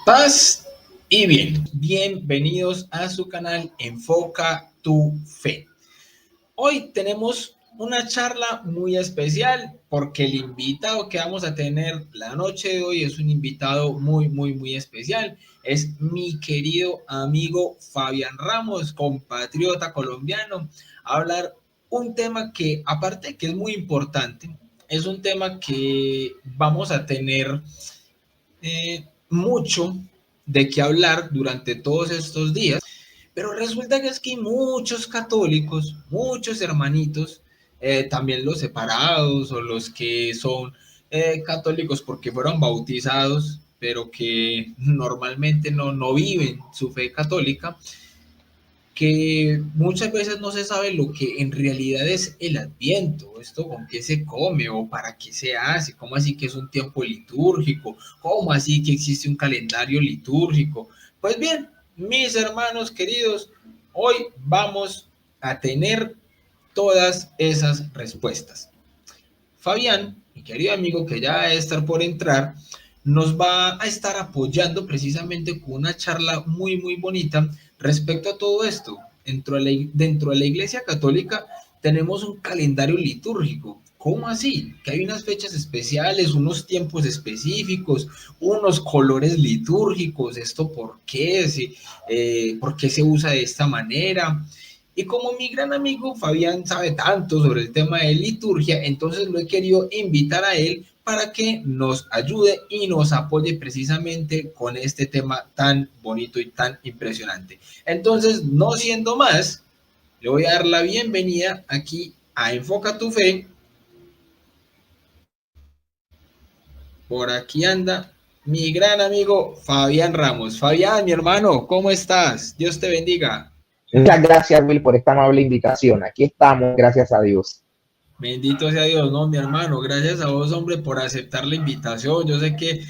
Paz y bien, bienvenidos a su canal Enfoca tu Fe. Hoy tenemos una charla muy especial porque el invitado que vamos a tener la noche de hoy es un invitado muy especial. Es mi querido amigo Fabián Ramos, compatriota colombiano, a hablar un tema que, aparte que es muy importante, es un tema que vamos a tener mucho de qué hablar durante todos estos días, pero resulta que es que hay muchos católicos, muchos hermanitos, también los separados o los que son católicos porque fueron bautizados, pero que normalmente no viven su fe católica, que muchas veces no se sabe lo que en realidad es el Adviento, esto con qué se come o para qué se hace, cómo así que es un tiempo litúrgico, cómo así que existe un calendario litúrgico. Pues bien, mis hermanos queridos, hoy vamos a tener todas esas respuestas. Fabián, mi querido amigo que ya va a estar por entrar, nos va a estar apoyando precisamente con una charla muy bonita respecto a todo esto. Dentro de la Iglesia Católica tenemos un calendario litúrgico. ¿Cómo así? Que hay unas fechas especiales, unos tiempos específicos, unos colores litúrgicos. ¿Esto por qué? ¿Por qué se usa de esta manera? Y como mi gran amigo Fabián sabe tanto sobre el tema de liturgia, entonces lo he querido invitar a él para que nos ayude y nos apoye precisamente con este tema tan bonito y tan impresionante. Entonces, no siendo más, le voy a dar la bienvenida aquí a Enfoca tu Fe. Por aquí anda mi gran amigo Fabián Ramos. Fabián, mi hermano, ¿cómo estás? Dios te bendiga. Muchas gracias, Will, por esta amable invitación. Aquí estamos, gracias a Dios. Bendito sea Dios, no, mi hermano, gracias a vos, hombre, por aceptar la invitación. Yo sé que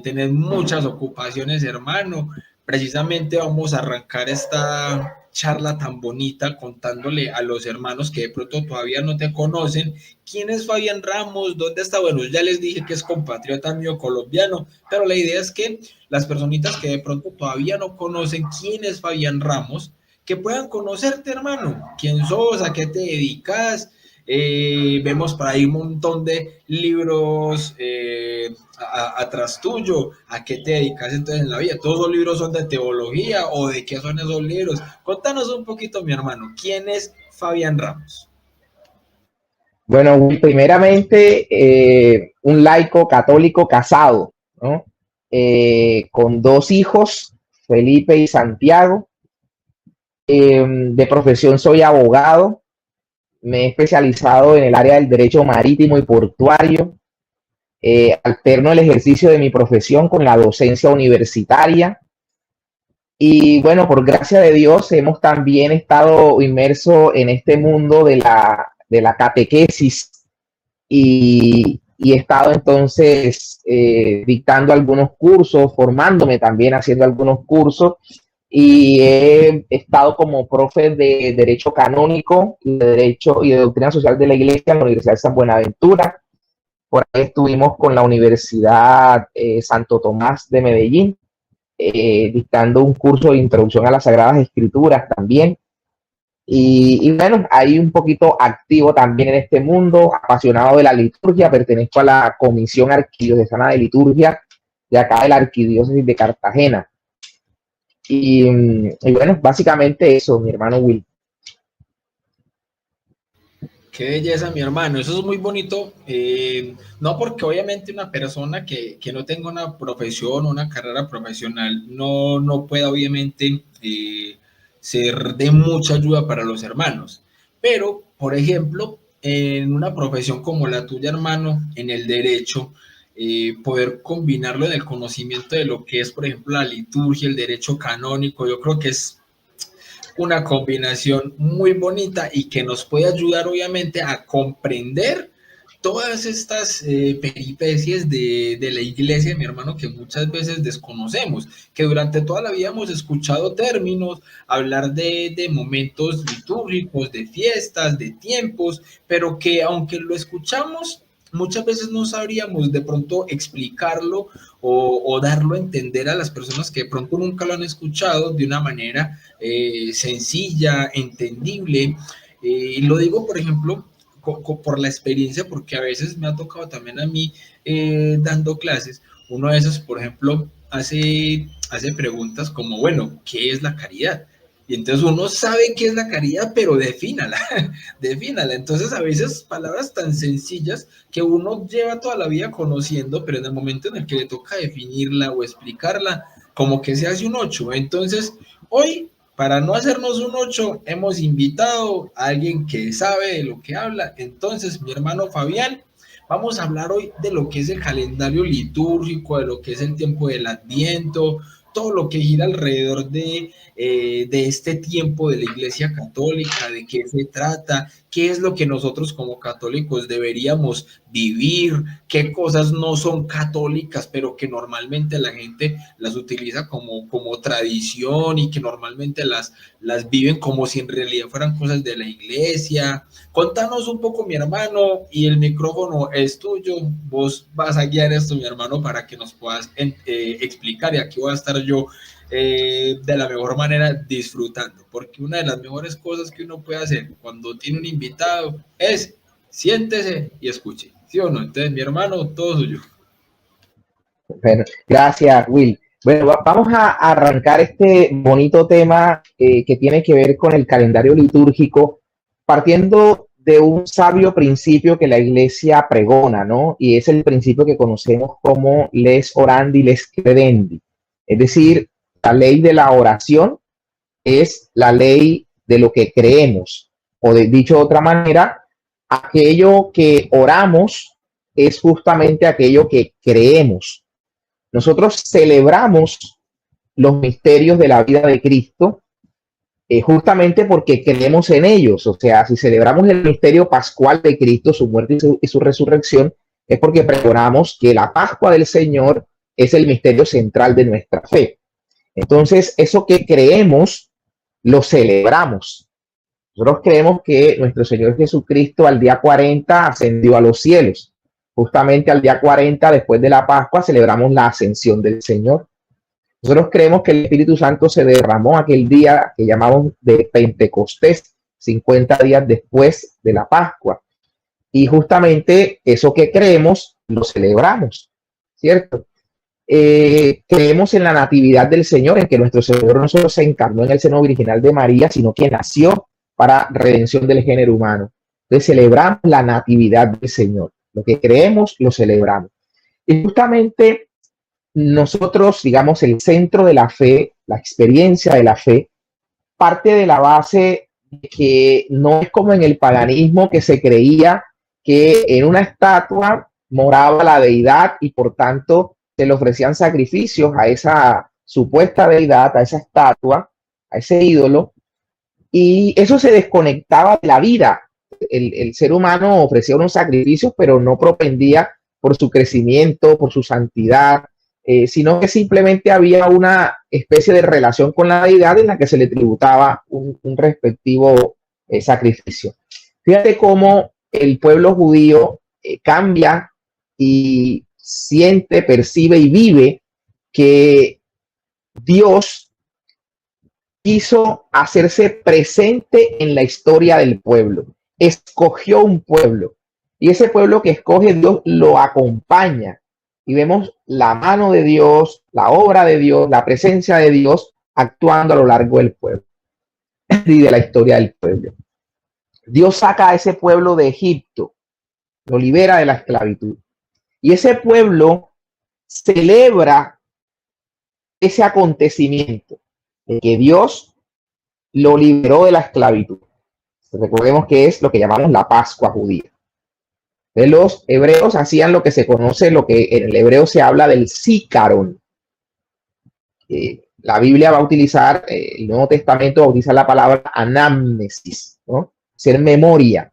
tenés muchas ocupaciones, hermano. Precisamente vamos a arrancar esta charla tan bonita contándole a los hermanos que de pronto todavía no te conocen quién es Fabián Ramos, dónde está. Bueno, ya les dije que es compatriota mío colombiano, pero la idea es que las personitas que de pronto todavía no conocen quién es Fabián Ramos, que puedan conocerte, hermano, quién sos, a qué te dedicas. Vemos por ahí un montón de libros atrás tuyo. ¿A qué te dedicas entonces en la vida? ¿Todos los libros son de teología o de qué son esos libros? Contanos un poquito, mi hermano. ¿Quién es Fabián Ramos? Bueno, Will, primeramente, un laico católico casado, ¿no? Con dos hijos, Felipe y Santiago. De profesión soy abogado. Me he especializado en el área del derecho marítimo y portuario. Alterno el ejercicio de mi profesión con la docencia universitaria. Y bueno, por gracia de Dios, hemos también estado inmersos en este mundo de la catequesis y he estado entonces dictando algunos cursos, formándome también haciendo algunos cursos y he estado como profe de Derecho Canónico y de Derecho y de Doctrina Social de la Iglesia en la Universidad de San Buenaventura. Por ahí estuvimos con la Universidad Santo Tomás de Medellín, dictando un curso de introducción a las Sagradas Escrituras también. Y bueno, ahí un poquito activo también en este mundo, apasionado de la liturgia, pertenezco a la Comisión Arquidiocesana de Liturgia de acá de la Arquidiócesis de Cartagena. Y bueno, básicamente eso, mi hermano Will. Qué belleza, mi hermano. Eso es muy bonito. No porque obviamente una persona que no tenga una profesión, una carrera profesional, no pueda obviamente ser de mucha ayuda para los hermanos. Pero, por ejemplo, en una profesión como la tuya, hermano, en el derecho, poder combinarlo en el conocimiento de lo que es, por ejemplo, la liturgia, el derecho canónico, yo creo que es una combinación muy bonita y que nos puede ayudar obviamente a comprender todas estas peripecias de la iglesia, mi hermano, que muchas veces desconocemos, que durante toda la vida hemos escuchado términos, hablar de momentos litúrgicos, de fiestas, de tiempos, pero que aunque lo escuchamos, muchas veces no sabríamos de pronto explicarlo o darlo a entender a las personas que de pronto nunca lo han escuchado de una manera sencilla, entendible. Y lo digo, por ejemplo, por la experiencia, porque a veces me ha tocado también a mí dando clases. Uno de esos, por ejemplo, hace preguntas como, bueno, ¿qué es la caridad? Y entonces uno sabe qué es la caridad, pero defínala, defínala. Entonces a veces palabras tan sencillas que uno lleva toda la vida conociendo, pero en el momento en el que le toca definirla o explicarla, como que se hace un 8. Entonces hoy, para no hacernos un 8, hemos invitado a alguien que sabe de lo que habla. Entonces, mi hermano Fabián, vamos a hablar hoy de lo que es el calendario litúrgico, de lo que es el tiempo del Adviento, todo lo que gira alrededor de este tiempo de la Iglesia Católica, de qué se trata, qué es lo que nosotros como católicos deberíamos vivir, qué cosas no son católicas, pero que normalmente la gente las utiliza como tradición y que normalmente las viven como si en realidad fueran cosas de la Iglesia. Contanos un poco, mi hermano, y el micrófono es tuyo. Vos vas a guiar esto, mi hermano, para que nos puedas explicar, y aquí voy a estar yo de la mejor manera disfrutando, porque una de las mejores cosas que uno puede hacer cuando tiene un invitado es siéntese y escuche, ¿sí o no? Entonces, mi hermano, todo suyo. Bueno, gracias, Will. Bueno, vamos a arrancar este bonito tema que tiene que ver con el calendario litúrgico, partiendo de un sabio principio que la Iglesia pregona, ¿no? Y es el principio que conocemos como les orandi, les credendi. Es decir, la ley de la oración es la ley de lo que creemos, o dicho de otra manera, aquello que oramos es justamente aquello que creemos. Nosotros celebramos los misterios de la vida de Cristo justamente porque creemos en ellos. O sea, si celebramos el misterio pascual de Cristo, su muerte y su resurrección, es porque pregonamos que la Pascua del Señor es el misterio central de nuestra fe. Entonces, eso que creemos, lo celebramos. Nosotros creemos que nuestro Señor Jesucristo al día 40 ascendió a los cielos. Justamente al día 40, después de la Pascua, celebramos la ascensión del Señor. Nosotros creemos que el Espíritu Santo se derramó aquel día que llamamos de Pentecostés, 50 días después de la Pascua. Y justamente eso que creemos, lo celebramos, ¿cierto? Creemos en la natividad del Señor, en que nuestro Señor no solo se encarnó en el seno virginal de María, sino que nació para redención del género humano. Entonces celebramos la natividad del Señor. Lo que creemos, lo celebramos. Y justamente nosotros, digamos, el centro de la fe, la experiencia de la fe, parte de la base de que no es como en el paganismo, que se creía que en una estatua moraba la deidad y por tanto se le ofrecían sacrificios a esa supuesta deidad, a esa estatua, a ese ídolo, y eso se desconectaba de la vida. El ser humano ofrecía unos sacrificios, pero no propendía por su crecimiento, por su santidad, sino que simplemente había una especie de relación con la deidad en la que se le tributaba un respectivo sacrificio. Fíjate cómo el pueblo judío cambia y siente, percibe y vive que Dios quiso hacerse presente en la historia del pueblo. Escogió un pueblo y ese pueblo que escoge Dios lo acompaña. Y vemos la mano de Dios, la obra de Dios, la presencia de Dios actuando a lo largo del pueblo y de la historia del pueblo. Dios saca a ese pueblo de Egipto, lo libera de la esclavitud. Y ese pueblo celebra ese acontecimiento de que Dios lo liberó de la esclavitud. Recordemos que es lo que llamamos la Pascua judía. Los hebreos hacían lo que se conoce, lo que en el hebreo se habla del Zícaron. La Biblia va a utilizar, el Nuevo Testamento va a utilizar la palabra anamnesis, ¿no? Ser memoria.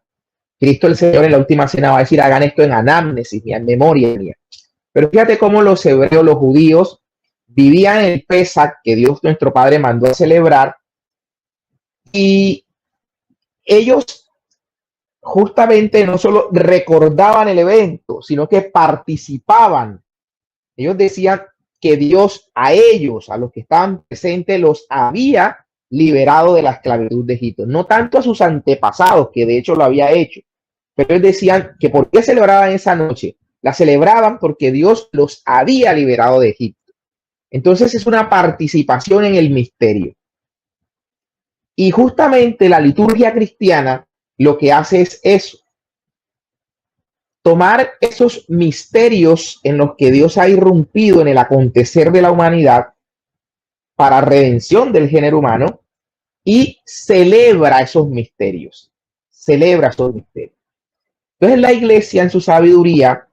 Cristo el Señor en la última cena va a decir, hagan esto en anamnesis, en memoria mía. Pero fíjate cómo los hebreos, los judíos, vivían el Pesach que Dios nuestro Padre mandó a celebrar, y ellos justamente no solo recordaban el evento, sino que participaban. Ellos decían, que Dios a ellos, a los que estaban presentes, los había liberado de la esclavitud de Egipto. No tanto a sus antepasados, que de hecho lo había hecho, pero ellos decían que ¿por qué celebraban esa noche? La celebraban porque Dios los había liberado de Egipto. Entonces es una participación en el misterio. Y justamente la liturgia cristiana lo que hace es eso: tomar esos misterios en los que Dios ha irrumpido en el acontecer de la humanidad para redención del género humano y celebra esos misterios. Celebra esos misterios. Entonces la Iglesia en su sabiduría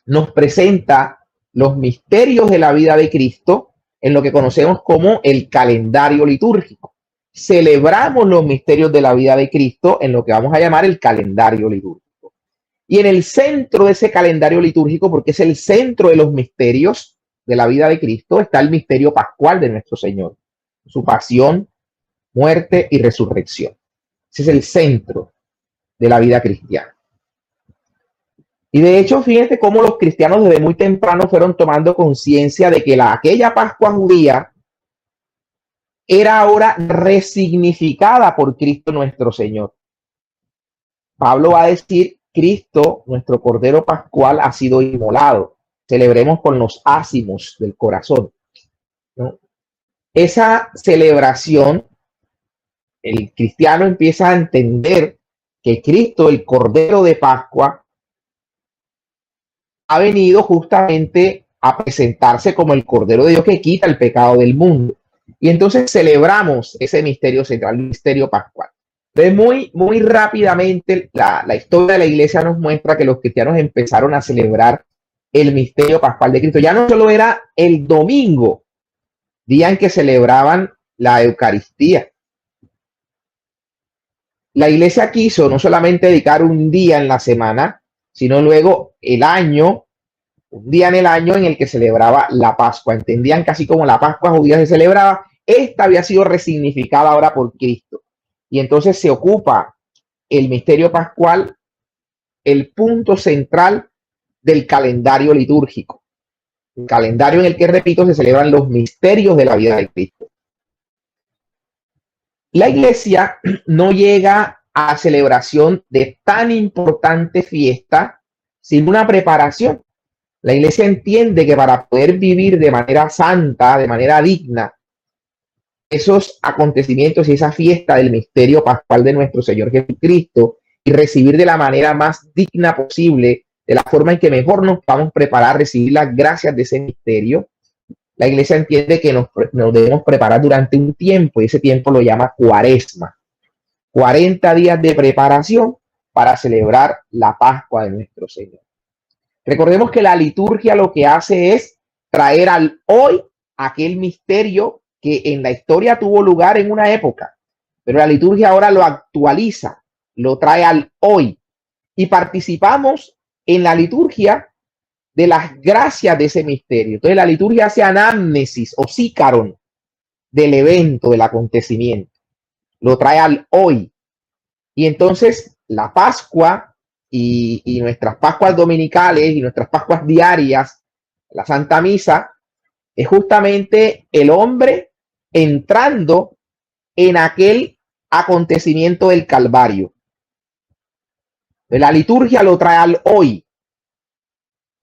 nos presenta los misterios de la vida de Cristo en lo que conocemos como el calendario litúrgico. Celebramos los misterios de la vida de Cristo en lo que vamos a llamar el calendario litúrgico. Y en el centro de ese calendario litúrgico, porque es el centro de los misterios de la vida de Cristo, está el misterio pascual de nuestro Señor, su pasión, muerte y resurrección. Ese es el centro de la vida cristiana. Y de hecho, fíjense cómo los cristianos desde muy temprano fueron tomando conciencia de que aquella Pascua judía era ahora resignificada por Cristo nuestro Señor. Pablo va a decir: Cristo, nuestro Cordero Pascual, ha sido inmolado. Celebremos con los ázimos del corazón, ¿no? Esa celebración, el cristiano empieza a entender que Cristo, el Cordero de Pascua, ha venido justamente a presentarse como el Cordero de Dios que quita el pecado del mundo. Y entonces celebramos ese misterio central, el misterio pascual. Entonces, muy rápidamente, la historia de la Iglesia nos muestra que los cristianos empezaron a celebrar el misterio pascual de Cristo. Ya no solo era el domingo, día en que celebraban la Eucaristía. La Iglesia quiso no solamente dedicar un día en la semana, sino luego el año, un día en el año en el que celebraba la Pascua. Entendían que así como la Pascua judía se celebraba, esta había sido resignificada ahora por Cristo. Y entonces se ocupa el misterio pascual, el punto central del calendario litúrgico. El calendario en el que, repito, se celebran los misterios de la vida de Cristo. La Iglesia no llega a la celebración de tan importante fiesta sin una preparación. La Iglesia entiende que para poder vivir de manera santa, de manera digna, esos acontecimientos y esa fiesta del misterio pascual de nuestro Señor Jesucristo, y recibir de la manera más digna posible, de la forma en que mejor nos vamos a preparar a recibir las gracias de ese misterio, la Iglesia entiende que nos debemos preparar durante un tiempo, y ese tiempo lo llama Cuaresma. 40 días de preparación para celebrar la Pascua de nuestro Señor. Recordemos que la liturgia lo que hace es traer al hoy aquel misterio que en la historia tuvo lugar en una época, pero la liturgia ahora lo actualiza, lo trae al hoy, y participamos en la liturgia de las gracias de ese misterio. Entonces la liturgia hace anamnesis o sícaron del evento, del acontecimiento, lo trae al hoy. Y entonces la Pascua y nuestras Pascuas dominicales y nuestras Pascuas diarias, la Santa Misa, es justamente el hombre entrando en aquel acontecimiento del Calvario. La liturgia lo trae al hoy,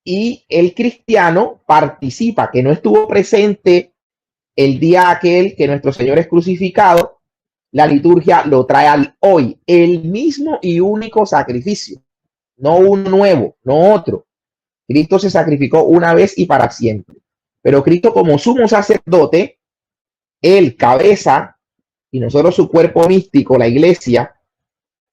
y el cristiano participa, que no estuvo presente el día aquel que nuestro Señor es crucificado. La liturgia lo trae al hoy, el mismo y único sacrificio, no uno nuevo, no otro. Cristo se sacrificó una vez y para siempre, pero Cristo, como sumo sacerdote, él cabeza y nosotros su cuerpo místico, la Iglesia,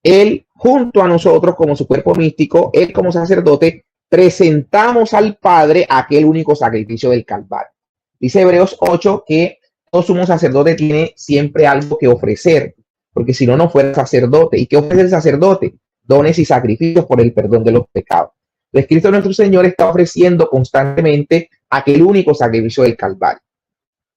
él junto a nosotros como su cuerpo místico, él como sacerdote, presentamos al Padre aquel único sacrificio del Calvario. Dice Hebreos 8 que todo sumo sacerdote tiene siempre algo que ofrecer, porque si no, no fuera sacerdote. ¿Y qué ofrece el sacerdote? Dones y sacrificios por el perdón de los pecados. Entonces, Cristo nuestro Señor está ofreciendo constantemente aquel único sacrificio del Calvario.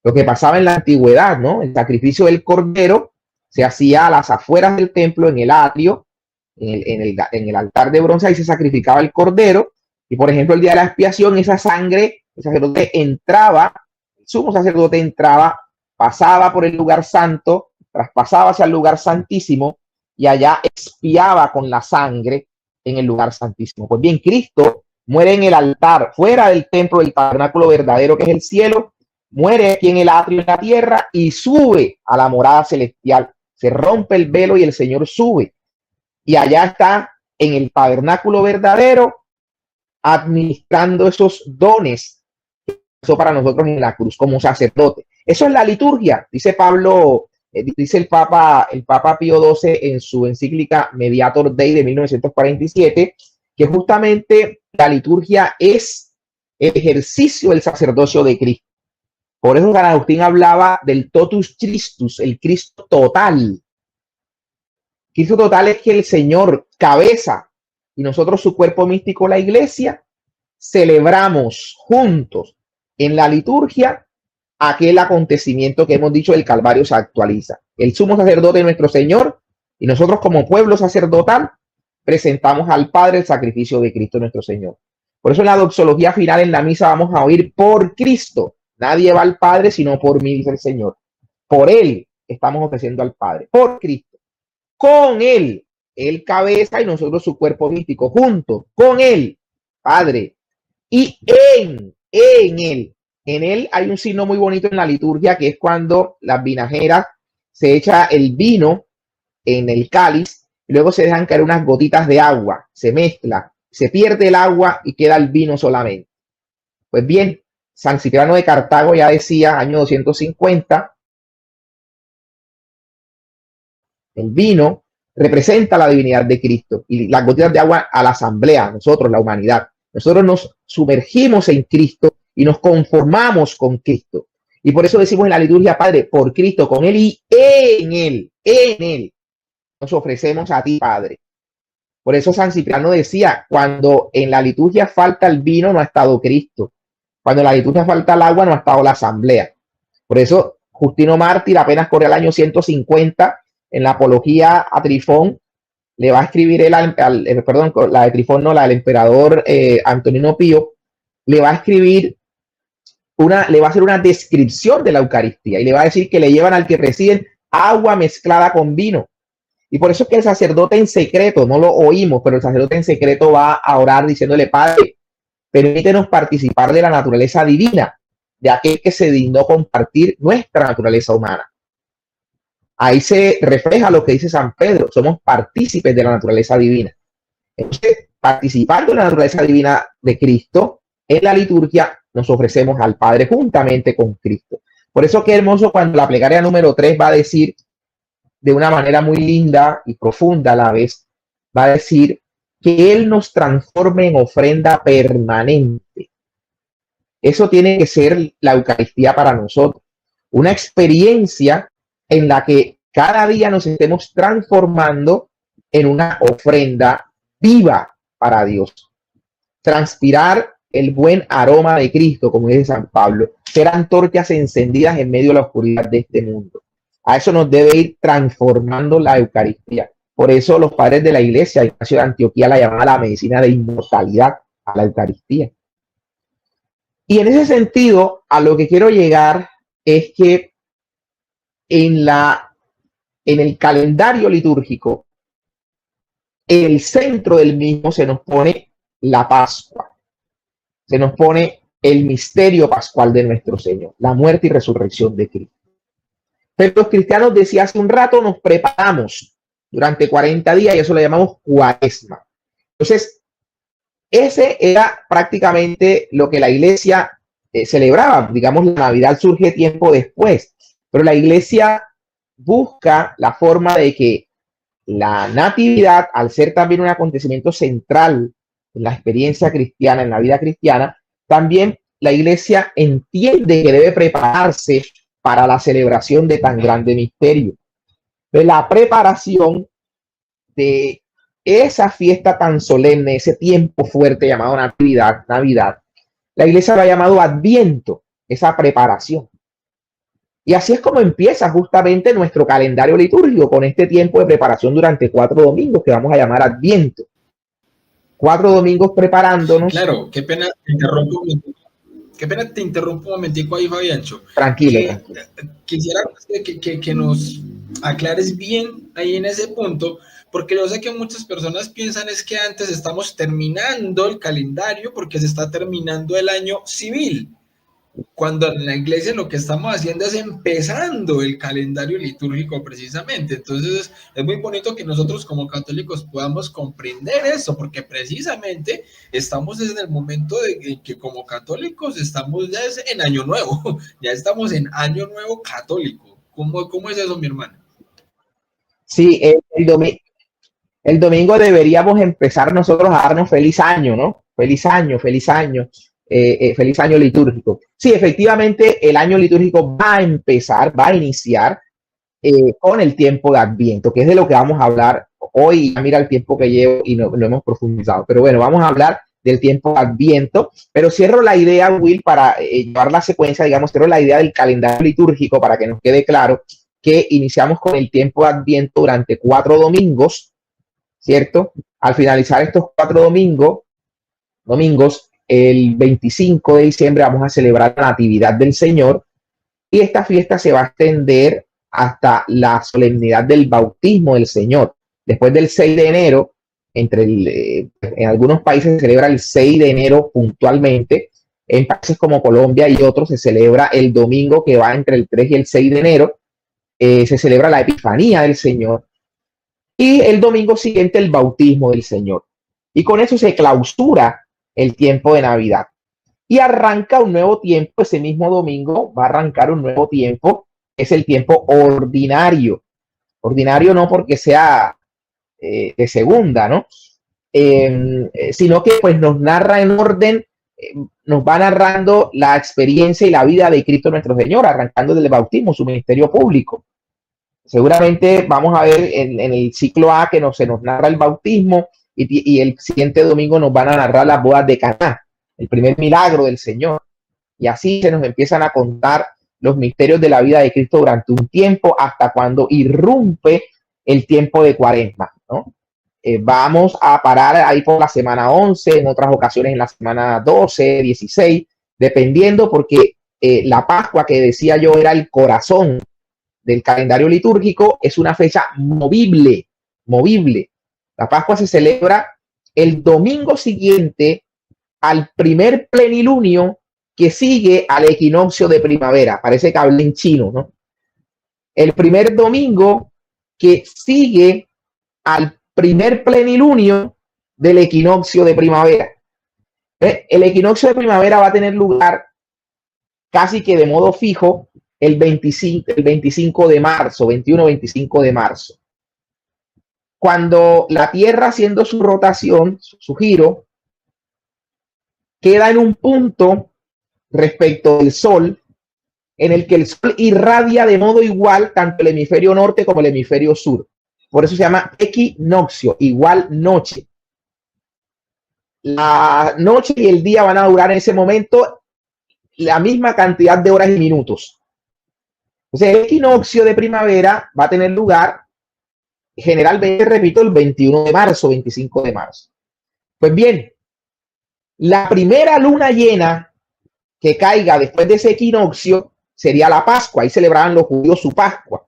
Lo que pasaba en la antigüedad, ¿no? El sacrificio del cordero se hacía a las afueras del templo, en el atrio, en el altar de bronce, ahí se sacrificaba el cordero. Y por ejemplo, el día de la expiación, esa sangre el sacerdote entraba, el sumo sacerdote entraba, pasaba por el lugar santo, traspasaba hacia el lugar santísimo y allá expiaba con la sangre en el lugar santísimo. Pues bien, Cristo muere en el altar, fuera del templo del tabernáculo verdadero que es el cielo, muere aquí en el atrio en la tierra y sube a la morada celestial. Se rompe el velo y el Señor sube. Y allá está en el tabernáculo verdadero administrando esos dones que hizo para nosotros en la cruz como sacerdote. Eso es la liturgia, dice Pablo, dice el Papa Pío XII en su encíclica Mediator Dei de 1947, que justamente la liturgia es el ejercicio del sacerdocio de Cristo. Por eso San Agustín hablaba del totus Christus, el Cristo total. Cristo total es que el Señor, cabeza, y nosotros su cuerpo místico, la iglesia, celebramos juntos en la liturgia aquel acontecimiento que hemos dicho, el Calvario se actualiza. El sumo sacerdote nuestro Señor y nosotros como pueblo sacerdotal presentamos al Padre el sacrificio de Cristo nuestro Señor. Por eso en la doxología final en la misa vamos a oír por Cristo. Nadie va al Padre sino por mí, dice el Señor. Por Él estamos ofreciendo al Padre, por Cristo. Con Él, Él cabeza y nosotros su cuerpo místico, juntos, con Él, Padre. Y en Él. En Él hay un signo muy bonito en la liturgia, que es cuando las vinajeras se echa el vino en el cáliz y luego se dejan caer unas gotitas de agua, se mezcla, se pierde el agua y queda el vino solamente. Pues bien, San Cipriano de Cartago ya decía, año 250, el vino representa la divinidad de Cristo y las gotitas de agua a la asamblea, nosotros, la humanidad. Nosotros nos sumergimos en Cristo y nos conformamos con Cristo. Y por eso decimos en la liturgia, Padre, por Cristo, con Él y en Él, nos ofrecemos a ti, Padre. Por eso San Cipriano decía, cuando en la liturgia falta el vino, no ha estado Cristo. Cuando en la liturgia falta el agua, no ha estado la asamblea. Por eso Justino Mártir, apenas corre al año 150, en la apología a Trifón, le va a escribir la de Trifón no, la del emperador Antonino Pío, le va a escribir le va a hacer una descripción de la Eucaristía y le va a decir que le llevan al que reciben agua mezclada con vino. Y por eso es que el sacerdote en secreto, no lo oímos, pero el sacerdote en secreto va a orar diciéndole, Padre, permítenos participar de la naturaleza divina, de aquel que se dignó compartir nuestra naturaleza humana. Ahí se refleja lo que dice San Pedro, somos partícipes de la naturaleza divina. Entonces, participando de la naturaleza divina de Cristo, en la liturgia nos ofrecemos al Padre juntamente con Cristo. Por eso qué hermoso cuando la plegaria número 3 va a decir, de una manera muy linda y profunda a la vez, va a decir que Él nos transforme en ofrenda permanente. Eso tiene que ser la Eucaristía para nosotros. Una experiencia en la que cada día nos estemos transformando en una ofrenda viva para Dios. Transpirar el buen aroma de Cristo, como dice San Pablo, ser antorchas encendidas en medio de la oscuridad de este mundo. A eso nos debe ir transformando la Eucaristía. Por eso los padres de la Iglesia, Ignacio de Antioquía, la llamaba la medicina de inmortalidad a la Eucaristía. Y en ese sentido, a lo que quiero llegar es que en el calendario litúrgico, en el centro del mismo se nos pone la Pascua. Se nos pone el misterio pascual de nuestro Señor, la muerte y resurrección de Cristo. Pero los cristianos, decía hace un rato, nos preparamos durante 40 días y eso lo llamamos cuaresma. Entonces, ese era prácticamente lo que la iglesia celebraba. Digamos, la Navidad surge tiempo después, pero la iglesia busca la forma de que la natividad, al ser también un acontecimiento central en la experiencia cristiana, en la vida cristiana, también la iglesia entiende que debe prepararse para la celebración de tan grande misterio. De la preparación de esa fiesta tan solemne, ese tiempo fuerte llamado Navidad, la iglesia lo ha llamado Adviento, esa preparación. Y así es como empieza justamente nuestro calendario litúrgico, con este tiempo de preparación durante 4 domingos que vamos a llamar Adviento. 4 domingos preparándonos. Claro, qué pena, interrumpo. Qué pena te interrumpo un momentico ahí, Fabiancho. Tranquilo, Que tranquilo. quisiera que nos aclares bien ahí en ese punto, porque yo sé que muchas personas piensan es que antes estamos terminando el calendario porque se está terminando el año civil, cuando en la iglesia lo que estamos haciendo es empezando el calendario litúrgico precisamente. Entonces es muy bonito que nosotros como católicos podamos comprender eso, porque precisamente estamos desde el momento de que como católicos estamos ya en año nuevo, ya estamos en año nuevo católico. ¿Cómo es eso, mi hermano? Sí, el domingo deberíamos empezar nosotros a darnos feliz año, ¿no? Feliz año litúrgico. Sí, efectivamente, el año litúrgico va a empezar, va a iniciar con el tiempo de Adviento, que es de lo que vamos a hablar hoy. Mira el tiempo que llevo y no hemos profundizado. Pero bueno, vamos a hablar del tiempo de Adviento. Pero cierro la idea, Will, para llevar la secuencia, digamos, cierro la idea del calendario litúrgico para que nos quede claro que iniciamos con el tiempo de Adviento durante 4 domingos, ¿cierto? Al finalizar estos 4 domingos, el 25 de diciembre vamos a celebrar la Natividad del Señor y esta fiesta se va a extender hasta la solemnidad del bautismo del Señor. Después del 6 de enero, en algunos países se celebra el 6 de enero puntualmente, en países como Colombia y otros se celebra el domingo que va entre el 3 y el 6 de enero, se celebra la Epifanía del Señor y el domingo siguiente el bautismo del Señor. Y con eso se clausura el tiempo de Navidad. Y arranca un nuevo tiempo, ese mismo domingo va a arrancar un nuevo tiempo, es el tiempo ordinario. Ordinario no porque sea de segunda, ¿no? Sino que pues nos narra en orden, nos va narrando la experiencia y la vida de Cristo nuestro Señor, arrancando desde el bautismo, su ministerio público. Seguramente vamos a ver en el ciclo A que se nos narra el bautismo y el siguiente domingo nos van a narrar las bodas de Caná, el primer milagro del Señor. Y así se nos empiezan a contar los misterios de la vida de Cristo durante un tiempo hasta cuando irrumpe el tiempo de Cuaresma, ¿no? Vamos a parar ahí por la semana 11, en otras ocasiones en la semana 12, 16, dependiendo porque la Pascua que decía yo era el corazón del calendario litúrgico, es una fecha movible. La Pascua se celebra el domingo siguiente al primer plenilunio que sigue al equinoccio de primavera. Parece que hablé en chino, ¿no? El primer domingo que sigue al primer plenilunio del equinoccio de primavera. El equinoccio de primavera va a tener lugar casi que de modo fijo el 25 de marzo, 21-25 de marzo. Cuando la Tierra, haciendo su rotación, su giro, queda en un punto respecto del Sol, en el que el Sol irradia de modo igual tanto el hemisferio norte como el hemisferio sur. Por eso se llama equinoccio, igual noche. La noche y el día van a durar en ese momento la misma cantidad de horas y minutos. Entonces, el equinoccio de primavera va a tener lugar generalmente, repito, el 21 de marzo, 25 de marzo. Pues bien, la primera luna llena que caiga después de ese equinoccio sería la Pascua. Ahí celebraban los judíos su Pascua.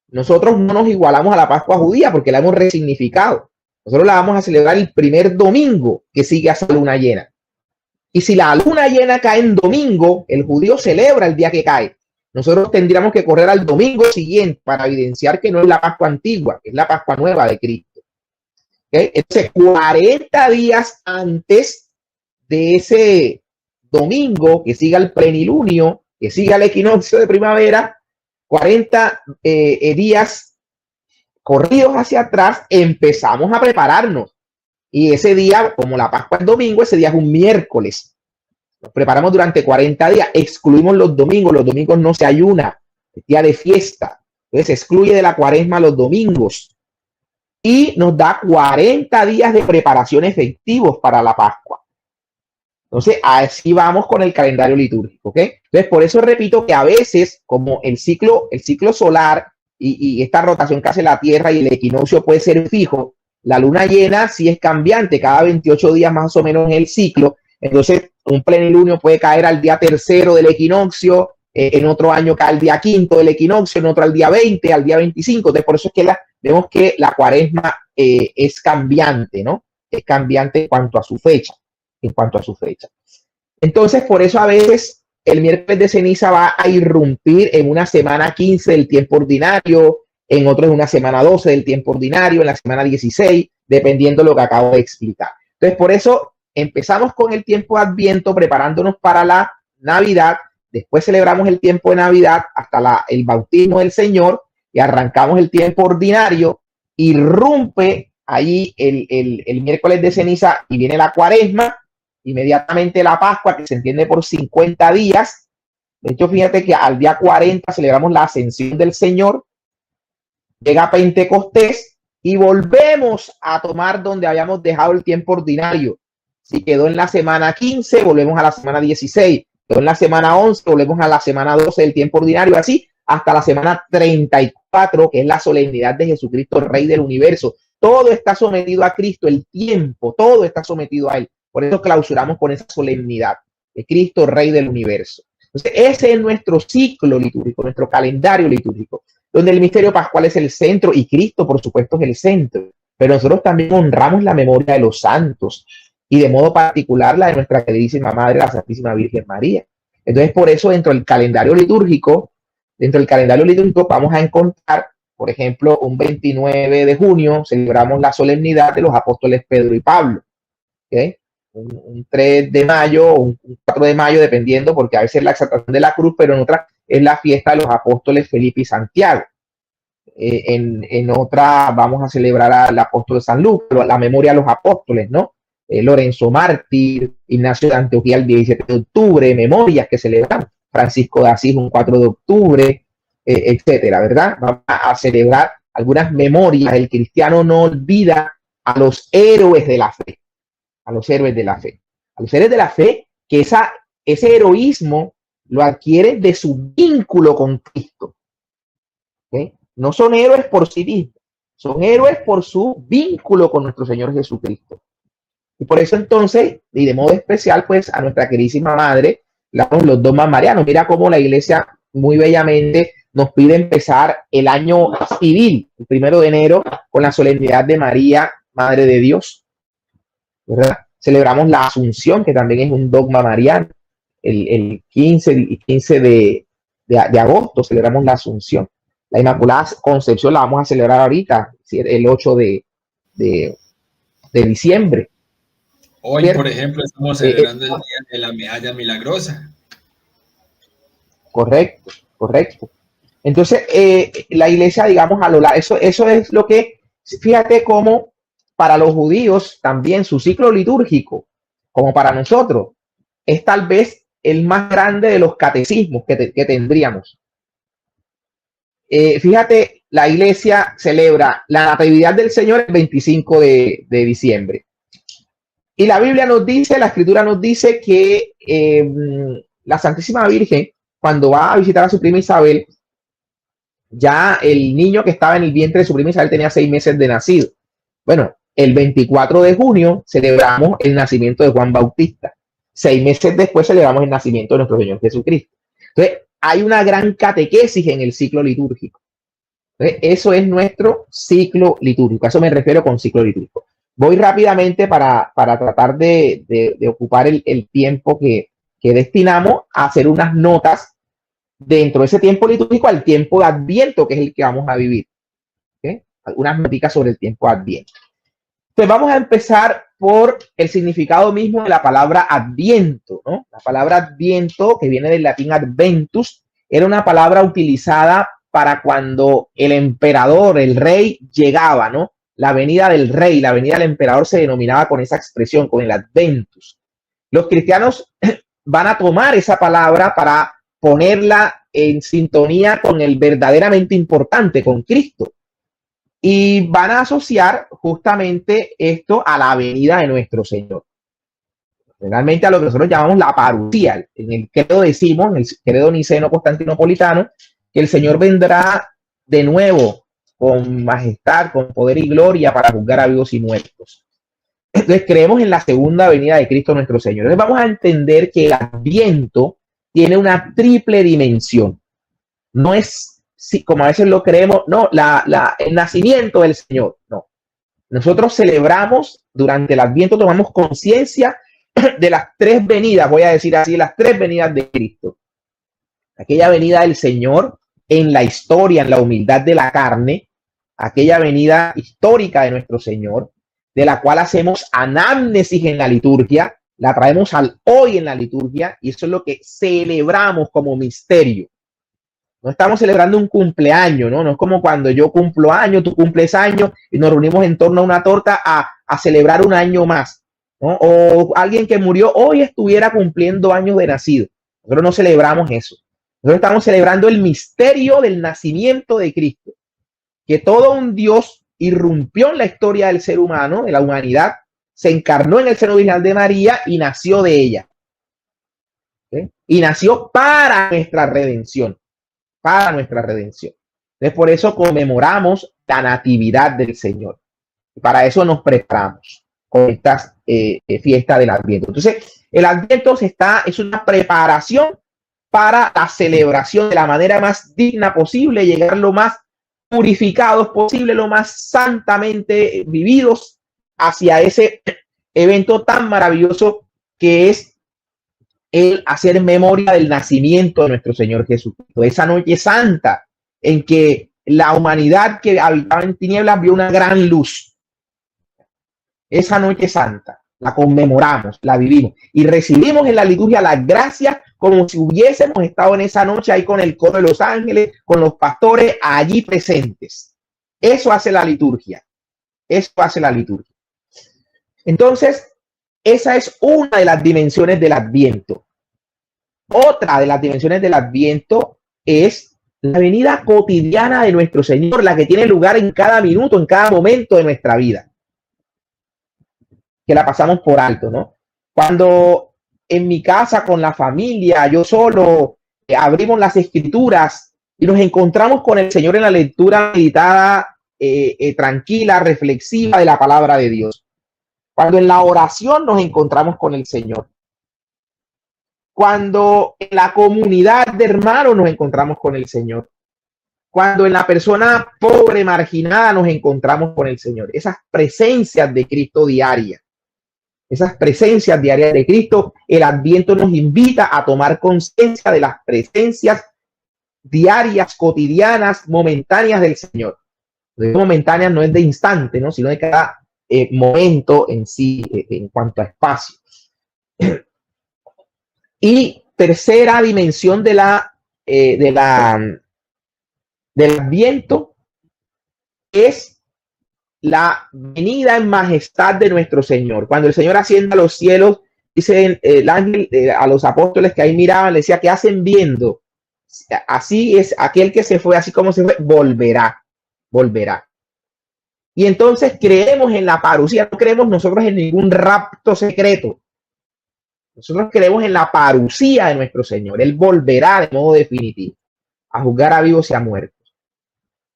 Nosotros no nos igualamos a la Pascua judía porque la hemos resignificado. Nosotros la vamos a celebrar el primer domingo que sigue a esa luna llena. Y si la luna llena cae en domingo, el judío celebra el día que cae. Nosotros tendríamos que correr al domingo siguiente para evidenciar que no es la Pascua antigua, que es la Pascua nueva de Cristo. ¿Okay? Entonces, 40 días antes de ese domingo que siga el plenilunio, que siga el equinoccio de primavera, 40 días corridos hacia atrás, empezamos a prepararnos. Y ese día, como la Pascua es domingo, ese día es un miércoles. Nos preparamos durante 40 días, excluimos los domingos no se ayuna, es día de fiesta. Entonces se excluye de la Cuaresma los domingos y nos da 40 días de preparación efectivos para la Pascua. Entonces, así vamos con el calendario litúrgico, ¿ok? Entonces, por eso repito que a veces, como el ciclo solar y esta rotación que hace la Tierra y el equinoccio puede ser fijo, la luna llena sí es cambiante, cada 28 días más o menos en el ciclo, Entonces, un plenilunio puede caer al día tercero del equinoccio, en otro año cae al día quinto del equinoccio, en otro al día 20, al día 25. Entonces, por eso es que vemos que la cuaresma es cambiante, ¿no? Es cambiante en cuanto a su fecha, en cuanto a su fecha. Entonces, por eso a veces el miércoles de ceniza va a irrumpir en una semana 15 del tiempo ordinario, en otro en una semana 12 del tiempo ordinario, en la semana 16, dependiendo de lo que acabo de explicar. Entonces, por eso empezamos con el tiempo de Adviento, preparándonos para la Navidad, después celebramos el tiempo de Navidad hasta el bautismo del Señor y arrancamos el tiempo ordinario, irrumpe allí el miércoles de ceniza y viene la cuaresma, inmediatamente la Pascua, que se entiende por 50 días. De hecho, fíjate que al día 40 celebramos la ascensión del Señor, llega Pentecostés y volvemos a tomar donde habíamos dejado el tiempo ordinario. Si quedó en la semana 15, volvemos a la semana 16. Quedó en la semana 11, volvemos a la semana 12 del tiempo ordinario, así hasta la semana 34, que es la solemnidad de Jesucristo, Rey del universo. Todo está sometido a Cristo, el tiempo, todo está sometido a Él. Por eso clausuramos con esa solemnidad de Cristo, Rey del universo. Entonces, ese es nuestro ciclo litúrgico, nuestro calendario litúrgico, donde el misterio pascual es el centro y Cristo, por supuesto, es el centro. Pero nosotros también honramos la memoria de los santos y de modo particular la de nuestra queridísima Madre, la Santísima Virgen María. Entonces, por eso, dentro del calendario litúrgico vamos a encontrar, por ejemplo, un 29 de junio celebramos la solemnidad de los apóstoles Pedro y Pablo. ¿Okay? Un 3 de mayo o un 4 de mayo, dependiendo, porque a veces es la exaltación de la cruz, pero en otra es la fiesta de los apóstoles Felipe y Santiago. En otra vamos a celebrar al apóstol San Lucas, la memoria de los apóstoles, ¿no? Lorenzo Mártir, Ignacio de Antioquía el 17 de octubre, memorias que celebramos, Francisco de Asís un 4 de octubre, etcétera, ¿verdad? Vamos a celebrar algunas memorias. El cristiano no olvida a los héroes de la fe, a los héroes de la fe, a los héroes de la fe, que ese heroísmo lo adquiere de su vínculo con Cristo. ¿Okay? No son héroes por sí mismos, son héroes por su vínculo con nuestro Señor Jesucristo. Y por eso entonces, y de modo especial, pues a nuestra queridísima Madre, los dogmas marianos. Mira cómo la Iglesia muy bellamente nos pide empezar el año civil, el 1 de enero, con la solemnidad de María, Madre de Dios, ¿verdad? Celebramos la Asunción, que también es un dogma mariano. El 15 de agosto celebramos la Asunción. La Inmaculada Concepción la vamos a celebrar ahorita, el 8 de diciembre. Hoy, ¿cierto? Por ejemplo, estamos celebrando el día de la medalla milagrosa. Correcto, correcto. Entonces, la Iglesia, digamos, a lo largo, eso es lo que, fíjate cómo para los judíos también su ciclo litúrgico, como para nosotros, es tal vez el más grande de los catecismos que tendríamos. Fíjate, la Iglesia celebra la Natividad del Señor el 25 de diciembre. Y la Biblia nos dice, la Escritura nos dice que la Santísima Virgen, cuando va a visitar a su prima Isabel, ya el niño que estaba en el vientre de su prima Isabel tenía 6 meses de nacido. Bueno, el 24 de junio celebramos el nacimiento de Juan Bautista. 6 meses después celebramos el nacimiento de nuestro Señor Jesucristo. Entonces, hay una gran catequesis en el ciclo litúrgico. Entonces, eso es nuestro ciclo litúrgico. A eso me refiero con ciclo litúrgico. Voy rápidamente para tratar de ocupar el tiempo que destinamos a hacer unas notas dentro de ese tiempo litúrgico al tiempo de Adviento, que es el que vamos a vivir. ¿Okay? Algunas noticas sobre el tiempo de Adviento. Pues vamos a empezar por el significado mismo de la palabra Adviento, ¿no? La palabra Adviento, que viene del latín adventus, era una palabra utilizada para cuando el emperador, el rey, llegaba, ¿no? La venida del rey, la venida del emperador se denominaba con esa expresión, con el adventus. Los cristianos van a tomar esa palabra para ponerla en sintonía con el verdaderamente importante, con Cristo. Y van a asociar justamente esto a la venida de nuestro Señor. Realmente a lo que nosotros llamamos la parucía. En el credo decimos, en el credo niceno-constantinopolitano, que el Señor vendrá de nuevo con majestad, con poder y gloria para juzgar a vivos y muertos. Entonces creemos en la segunda venida de Cristo nuestro Señor. Entonces vamos a entender que el Adviento tiene una triple dimensión. No es, como a veces lo creemos, no, el nacimiento del Señor, no. Nosotros celebramos durante el Adviento, tomamos conciencia de las tres venidas, voy a decir así, las tres venidas de Cristo. Aquella venida del Señor en la historia, en la humildad de la carne, aquella venida histórica de nuestro Señor, de la cual hacemos anamnesis en la liturgia, la traemos al hoy en la liturgia, y eso es lo que celebramos como misterio. No estamos celebrando un cumpleaños, ¿no? No es como cuando yo cumplo años, tú cumples años y nos reunimos en torno a una torta a celebrar un año más, ¿no? O alguien que murió hoy estuviera cumpliendo años de nacido. Nosotros no celebramos eso. Nosotros estamos celebrando el misterio del nacimiento de Cristo, que todo un Dios irrumpió en la historia del ser humano, de la humanidad, se encarnó en el seno virginal de María y nació de ella. ¿Sí? Y nació para nuestra redención. Para nuestra redención. Entonces, por eso conmemoramos la natividad del Señor. Y para eso nos preparamos con estas fiestas del Adviento. Entonces, el Adviento es una preparación para la celebración de la manera más digna posible, llegar lo más purificados posible, lo más santamente vividos hacia ese evento tan maravilloso que es el hacer memoria del nacimiento de nuestro Señor Jesucristo, esa noche santa en que la humanidad que habitaba en tinieblas vio una gran luz. Esa noche santa la conmemoramos, la vivimos y recibimos en la liturgia las gracias como si hubiésemos estado en esa noche ahí con el coro de los ángeles, con los pastores allí presentes. Eso hace la liturgia. Eso hace la liturgia. Entonces, esa es una de las dimensiones del Adviento. Otra de las dimensiones del Adviento es la venida cotidiana de nuestro Señor, la que tiene lugar en cada minuto, en cada momento de nuestra vida, que la pasamos por alto, ¿no? Cuando en mi casa con la familia, yo solo, abrimos las Escrituras y nos encontramos con el Señor en la lectura meditada, tranquila, reflexiva de la palabra de Dios. Cuando en la oración nos encontramos con el Señor. Cuando en la comunidad de hermanos nos encontramos con el Señor. Cuando en la persona pobre, marginada, nos encontramos con el Señor. Esas presencias de Cristo diarias. Esas presencias diarias de Cristo, el Adviento nos invita a tomar conciencia de las presencias diarias, cotidianas, momentáneas del Señor. Momentáneas no es de instante, ¿no? Sino de cada momento en sí, en cuanto a espacio. Y tercera dimensión del Adviento es la venida en majestad de nuestro Señor. Cuando el Señor asciende a los cielos, dice el ángel a los apóstoles que ahí miraban, le decía, ¿qué hacen viendo? Así es, aquel que se fue, así como se fue, volverá. Y entonces creemos en la parucía, no creemos nosotros en ningún rapto secreto. Nosotros creemos en la parucía de nuestro Señor. Él volverá de modo definitivo a juzgar a vivos y a muertos.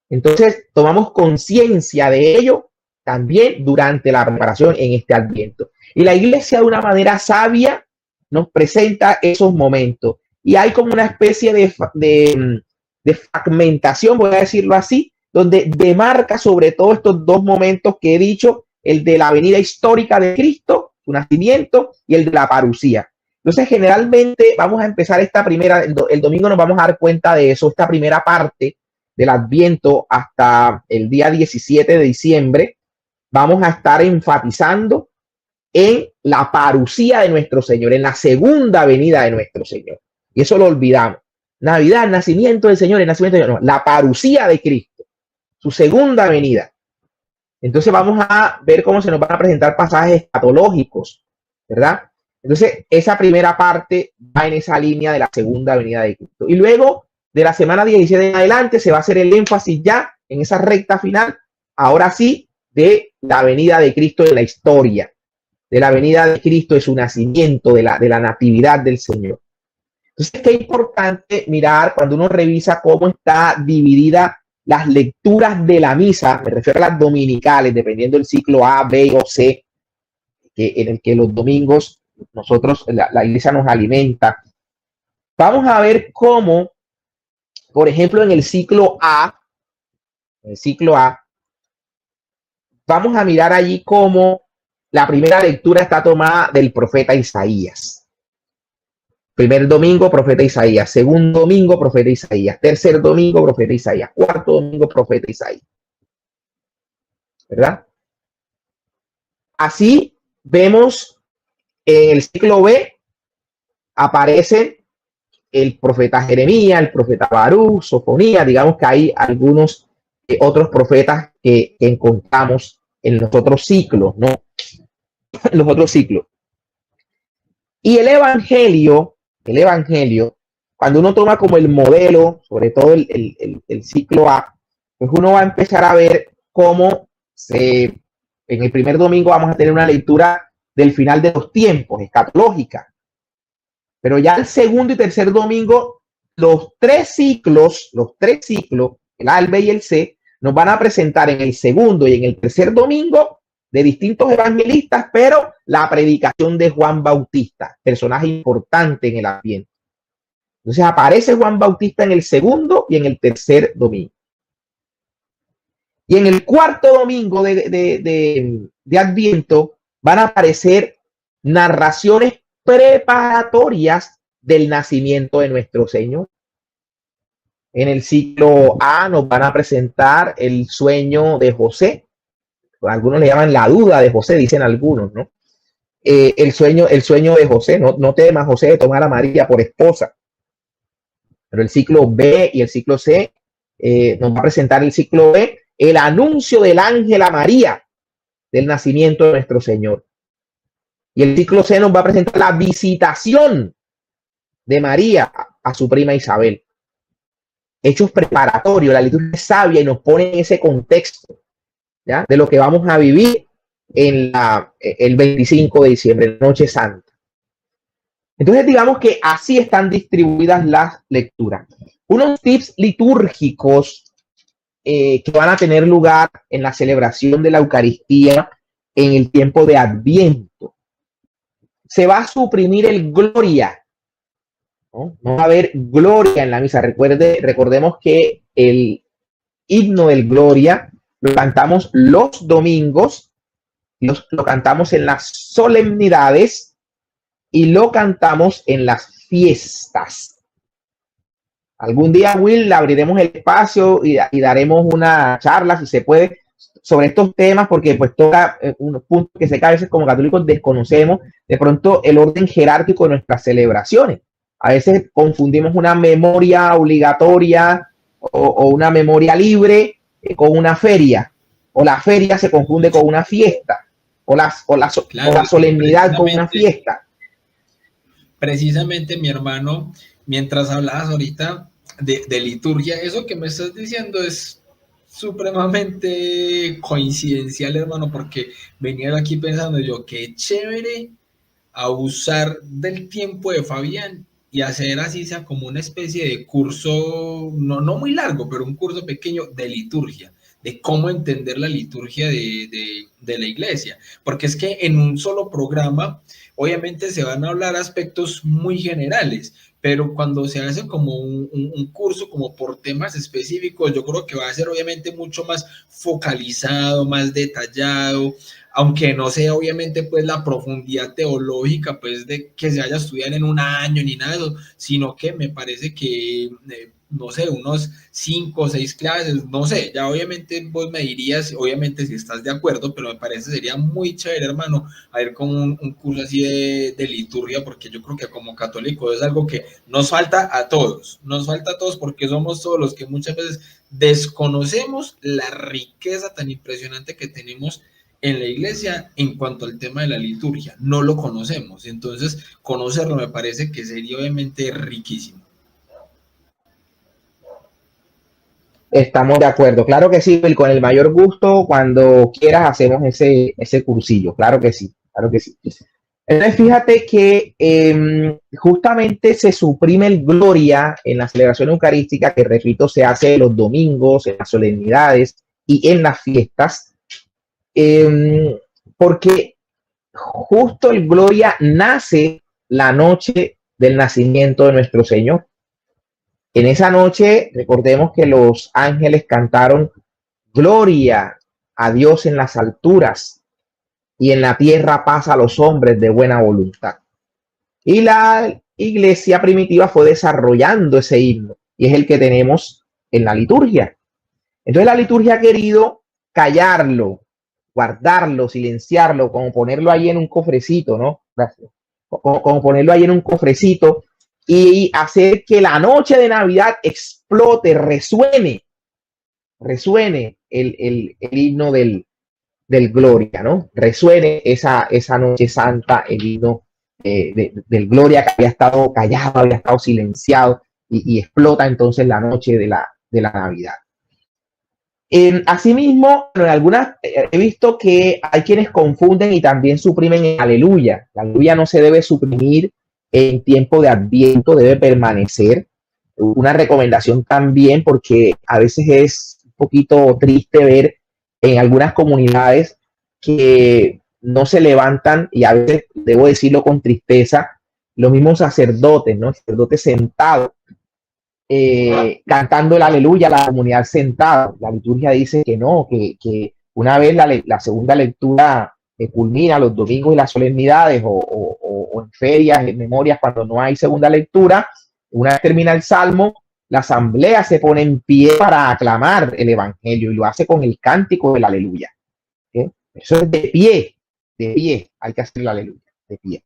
Entonces, tomamos conciencia de ello también durante la preparación en este Adviento. Y la Iglesia, de una manera sabia, nos presenta esos momentos. Y hay como una especie de fragmentación, voy a decirlo así, donde demarca sobre todo estos dos momentos que he dicho, el de la venida histórica de Cristo, su nacimiento, y el de la parucía. Entonces, generalmente vamos a empezar esta primera, el domingo nos vamos a dar cuenta de eso, esta primera parte del Adviento hasta el día 17 de diciembre, vamos a estar enfatizando en la parucía de nuestro Señor, en la segunda venida de nuestro Señor. Y eso lo olvidamos. Navidad, el nacimiento del Señor, el nacimiento del Señor, no, la parucía de Cristo, su segunda venida. Entonces vamos a ver cómo se nos van a presentar pasajes escatológicos, ¿verdad? Entonces esa primera parte va en esa línea de la segunda venida de Cristo. Y luego de la semana 17 en adelante se va a hacer el énfasis ya en esa recta final, ahora sí, de la venida de Cristo en la historia, de la venida de Cristo, de su nacimiento, de la natividad del Señor. Entonces, qué importante mirar cuando uno revisa cómo está dividida las lecturas de la misa, me refiero a las dominicales, dependiendo del ciclo A, B o C, en el que los domingos nosotros, la iglesia nos alimenta. Vamos a ver cómo, por ejemplo, en el ciclo A, vamos a mirar allí cómo la primera lectura está tomada del profeta Isaías. Primer domingo, profeta Isaías. Segundo domingo, profeta Isaías. Tercer domingo, profeta Isaías. Cuarto domingo, profeta Isaías. ¿Verdad? Así vemos en el ciclo B aparece el profeta Jeremías, el profeta Baruch, Sofonías. Digamos que hay algunos otros profetas que encontramos en los otros ciclos, ¿no? Los otros ciclos. Y el evangelio, cuando uno toma como el modelo, sobre todo el ciclo A, pues uno va a empezar a ver cómo en el primer domingo vamos a tener una lectura del final de los tiempos, escatológica. Pero ya el segundo y tercer domingo, los tres ciclos, el A, el B y el C, nos van a presentar en el segundo y en el tercer domingo de distintos evangelistas, pero la predicación de Juan Bautista, personaje importante en el ambiente. Entonces aparece Juan Bautista en el segundo y en el tercer domingo. Y en el cuarto domingo de Adviento van a aparecer narraciones preparatorias del nacimiento de nuestro Señor. En el ciclo A nos van a presentar el sueño de José. Algunos le llaman la duda de José, dicen algunos, ¿no? El sueño de José, no temas, José, de tomar a María por esposa. Pero el ciclo B y el ciclo C nos va a presentar el ciclo B, el anuncio del ángel a María del nacimiento de nuestro Señor. Y el ciclo C nos va a presentar la visitación de María a su prima Isabel. Hechos preparatorios, la liturgia es sabia y nos pone en ese contexto, ¿ya?, de lo que vamos a vivir en el 25 de diciembre, Noche Santa. Entonces, digamos que así están distribuidas las lecturas. Unos tips litúrgicos que van a tener lugar en la celebración de la Eucaristía en el tiempo de Adviento. Se va a suprimir el Gloria, ¿no? No va a haber Gloria en la misa. Recordemos que el himno del Gloria lo cantamos los domingos, lo cantamos en las solemnidades y lo cantamos en las fiestas. Algún día, Will, abriremos el espacio y daremos una charla, si se puede, sobre estos temas, porque pues toca un punto que sé que a veces como católicos desconocemos, de pronto el orden jerárquico de nuestras celebraciones. A veces confundimos una memoria obligatoria o una memoria libre con una feria, o la feria se confunde con una fiesta, o la solemnidad con una fiesta. Precisamente, mi hermano, mientras hablabas ahorita de liturgia, eso que me estás diciendo es supremamente coincidencial, hermano, porque venía aquí pensando yo, qué chévere abusar del tiempo de Fabián y hacer así sea como una especie de curso, no muy largo, pero un curso pequeño de liturgia, de cómo entender la liturgia de la iglesia, porque es que en un solo programa obviamente se van a hablar aspectos muy generales, pero cuando se hace como un curso como por temas específicos, yo creo que va a ser obviamente mucho más focalizado, más detallado, aunque no sea obviamente pues la profundidad teológica pues de que se haya estudiado en un año ni nada de eso, sino que me parece que no sé, unos 5 o 6 clases, no sé, ya obviamente vos me dirías, obviamente si estás de acuerdo, pero me parece sería muy chévere, hermano, a ver con un curso así de liturgia, porque yo creo que como católico es algo que nos falta a todos porque somos todos los que muchas veces desconocemos la riqueza tan impresionante que tenemos en la iglesia en cuanto al tema de la liturgia, no lo conocemos, entonces conocerlo me parece que sería obviamente riquísimo. Estamos de acuerdo, claro que sí, con el mayor gusto, cuando quieras hacemos ese cursillo, claro que sí, claro que sí. Entonces fíjate que justamente se suprime el Gloria en la celebración eucarística, que repito, se hace los domingos, en las solemnidades y en las fiestas, porque justo el Gloria nace la noche del nacimiento de nuestro Señor. En esa noche, recordemos que los ángeles cantaron Gloria a Dios en las alturas y en la tierra paz a los hombres de buena voluntad. Y la iglesia primitiva fue desarrollando ese himno y es el que tenemos en la liturgia. Entonces la liturgia ha querido callarlo, guardarlo, silenciarlo, como ponerlo ahí en un cofrecito, ¿no? Gracias. Como ponerlo ahí en un cofrecito y hacer que la noche de Navidad explote, resuene el himno del Gloria, ¿no? Resuene esa noche santa, el himno del Gloria que había estado callado, había estado silenciado y explota entonces la noche de la Navidad. Asimismo, en algunas he visto que hay quienes confunden y también suprimen el aleluya. La aleluya no se debe suprimir en tiempo de Adviento, debe permanecer. Una recomendación también, porque a veces es un poquito triste ver en algunas comunidades que no se levantan, y a veces debo decirlo con tristeza, los mismos sacerdotes, ¿no? Sacerdotes sentados cantando el aleluya, la comunidad sentada. La liturgia dice que no, que una vez la segunda lectura culmina los domingos y las solemnidades o en ferias, en memorias, cuando no hay segunda lectura, una vez termina el salmo, la asamblea se pone en pie para aclamar el evangelio y lo hace con el cántico del aleluya. ¿Okay? Eso es de pie, hay que hacer el aleluya, de pie.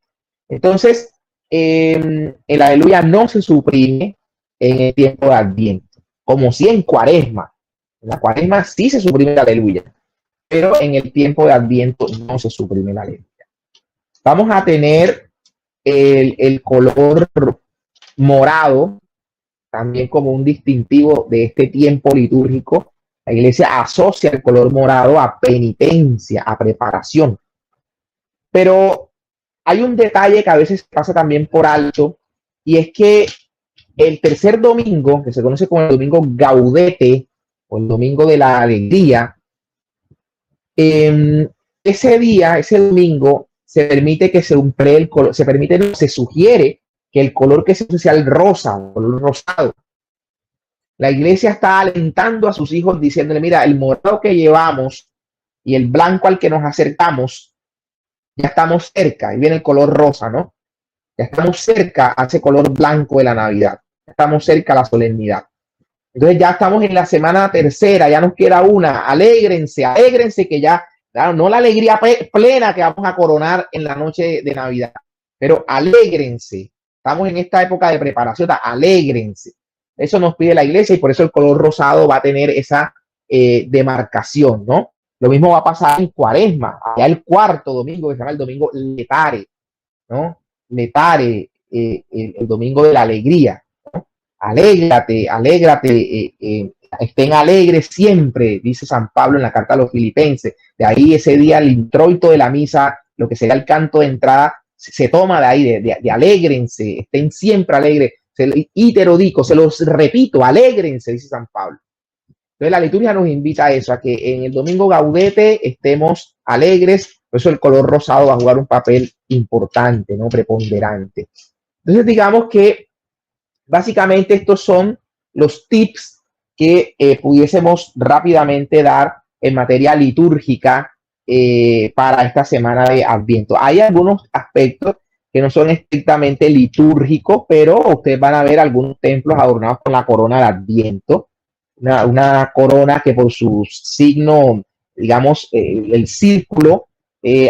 Entonces, el aleluya no se suprime en el tiempo de Adviento, como si en Cuaresma. En la Cuaresma sí se suprime la aleluya, pero en el tiempo de Adviento no se suprime la aleluya. Vamos a tener el color morado también como un distintivo de este tiempo litúrgico. La iglesia asocia el color morado a penitencia, a preparación. Pero hay un detalle que a veces pasa también por alto, y es que el tercer domingo, que se conoce como el domingo Gaudete, o el domingo de la alegría, ese día, ese domingo, se permite que se emplee el color, se sugiere que el color que se use sea el rosa, el color rosado. La iglesia está alentando a sus hijos diciéndole, mira, el morado que llevamos y el blanco al que nos acercamos, ya estamos cerca, y viene el color rosa, ¿no? Ya estamos cerca a ese color blanco de la Navidad. Ya estamos cerca a la solemnidad. Entonces ya estamos en la semana tercera, ya nos queda una. Alégrense que ya, claro, no la alegría plena que vamos a coronar en la noche de Navidad, pero alégrense. Estamos en esta época de preparación, alégrense. Eso nos pide la iglesia y por eso el color rosado va a tener esa demarcación, ¿no? Lo mismo va a pasar en Cuaresma, ya el cuarto domingo que se llama el domingo Letare, ¿no? Letare, el domingo de la alegría, ¿no? Alégrate, estén alegres siempre, dice San Pablo en la carta a los Filipenses. De ahí ese día el introito de la misa, lo que será el canto de entrada, se toma de ahí, de alégrense, estén siempre alegres. Y te lo digo, se los repito, alégrense, dice San Pablo. Entonces la liturgia nos invita a eso, a que en el domingo Gaudete estemos alegres. Por eso el color rosado va a jugar un papel importante, ¿no? Preponderante. Entonces digamos que básicamente estos son los tips que pudiésemos rápidamente dar en materia litúrgica para esta semana de Adviento. Hay algunos aspectos que no son estrictamente litúrgicos, pero ustedes van a ver algunos templos adornados con la corona de Adviento, una corona que por su signo, digamos, el círculo,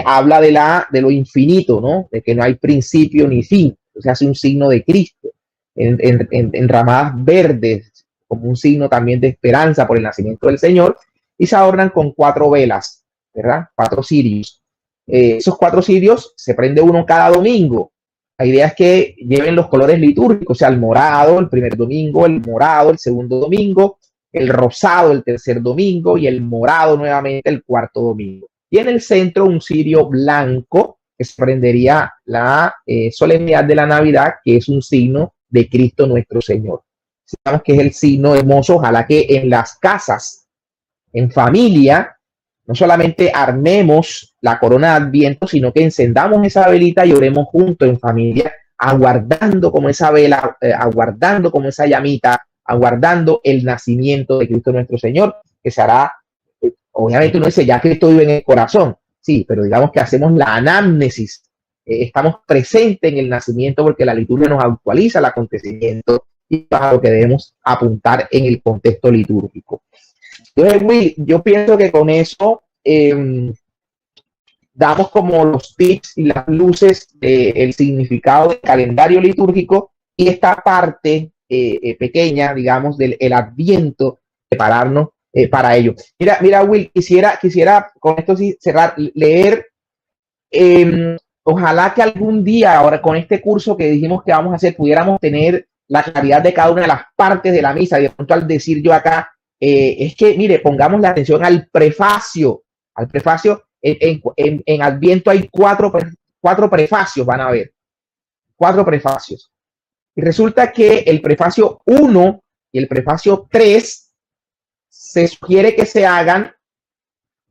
habla de lo infinito, ¿no? De que no hay principio ni fin. Se hace un signo de Cristo en ramadas verdes, como un signo también de esperanza por el nacimiento del Señor, y se adornan con 4 velas, ¿verdad? 4 cirios. Esos 4 cirios se prende uno cada domingo. La idea es que lleven los colores litúrgicos, o sea, el morado el primer domingo, el morado el segundo domingo, el rosado el tercer domingo y el morado nuevamente el cuarto domingo. Y en el centro un cirio blanco que se prendería la solemnidad de la Navidad, que es un signo de Cristo nuestro Señor. Sabemos que es el signo hermoso. Ojalá que en las casas, en familia, no solamente armemos la corona de Adviento, sino que encendamos esa velita y oremos juntos en familia, aguardando como esa vela, aguardando como esa llamita, aguardando el nacimiento de Cristo nuestro Señor, que se hará, obviamente uno dice, ya Cristo vive en el corazón, sí, pero digamos que hacemos la anamnesis, estamos presentes en el nacimiento porque la liturgia nos actualiza el acontecimiento y a lo que debemos apuntar en el contexto litúrgico. Entonces, Will, yo pienso que con eso damos como los tips y las luces del significado del calendario litúrgico y esta parte pequeña, digamos, del el Adviento, prepararnos para ello. Mira, Will, quisiera con esto sí cerrar, leer, ojalá que algún día, ahora con este curso que dijimos que vamos a hacer, pudiéramos tener la claridad de cada una de las partes de la misa. De pronto al decir yo acá, es que, mire, pongamos la atención al prefacio. En Adviento hay cuatro prefacios, van a ver, 4 prefacios. Y resulta que el prefacio 1 y el prefacio 3 se sugiere que se hagan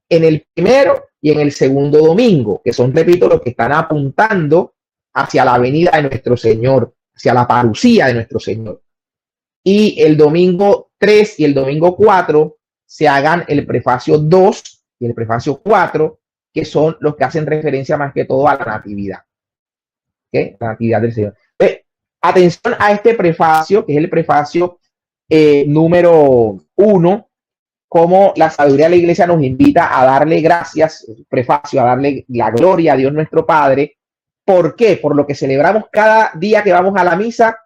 en el primero y en el segundo domingo, que son, repito, los que están apuntando hacia la venida de nuestro Señor, hacia la parucía de nuestro Señor. Y el domingo 3 y el domingo 4 se hagan el prefacio 2 y el prefacio 4, que son los que hacen referencia más que todo a la natividad. ¿Okay? La natividad del Señor. Atención a este prefacio, que es el prefacio número 1, como la sabiduría de la Iglesia nos invita a darle gracias, prefacio, a darle la gloria a Dios nuestro Padre. ¿Por qué? Por lo que celebramos cada día que vamos a la misa,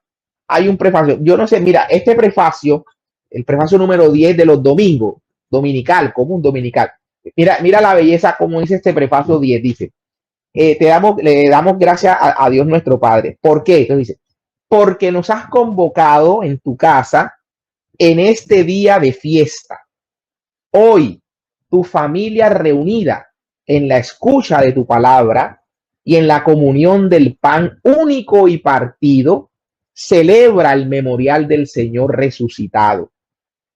hay un prefacio. Yo no sé, mira, este prefacio, el prefacio número 10 de los domingos, dominical, común dominical. Mira la belleza, como dice este prefacio 10, dice, le damos gracias a Dios nuestro Padre. ¿Por qué? Entonces dice, porque nos has convocado en tu casa en este día de fiesta. Hoy, tu familia reunida en la escucha de tu palabra y en la comunión del pan único y partido, celebra el memorial del Señor resucitado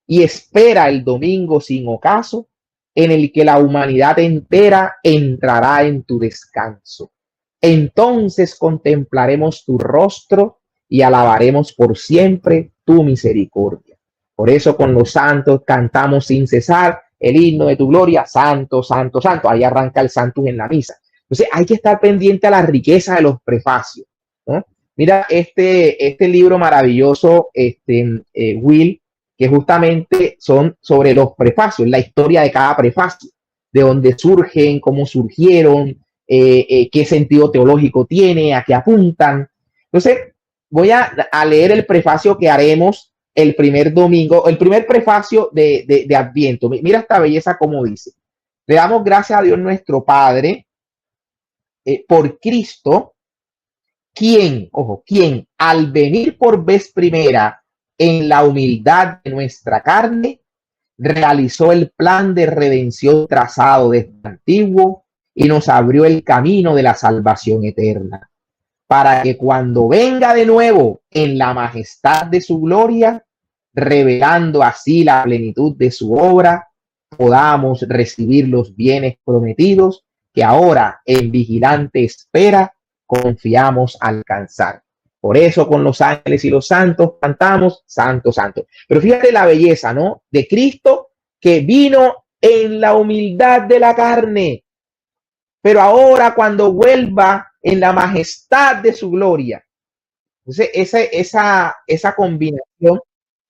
y espera el domingo sin ocaso en el que la humanidad entera entrará en tu descanso. Entonces contemplaremos tu rostro y alabaremos por siempre tu misericordia. Por eso con los santos cantamos sin cesar el himno de tu gloria, santo, santo, santo. Ahí arranca el santus en la misa. Entonces hay que estar pendiente a la riqueza de los prefacios, ¿no? Mira este libro maravilloso, Will, que justamente son sobre los prefacios, la historia de cada prefacio, de dónde surgen, cómo surgieron, qué sentido teológico tiene, a qué apuntan. Entonces, voy a leer el prefacio que haremos el primer domingo, el primer prefacio de Adviento. Mira esta belleza como dice. Le damos gracias a Dios nuestro Padre por Cristo, quien al venir por vez primera en la humildad de nuestra carne, realizó el plan de redención trazado desde antiguo y nos abrió el camino de la salvación eterna, para que cuando venga de nuevo en la majestad de su gloria, revelando así la plenitud de su obra, podamos recibir los bienes prometidos que ahora en vigilante espera confiamos alcanzar. Por eso con los ángeles y los santos cantamos santo, santo. Pero fíjate la belleza, ¿no? De Cristo que vino en la humildad de la carne, pero ahora cuando vuelva en la majestad de su gloria. Entonces esa combinación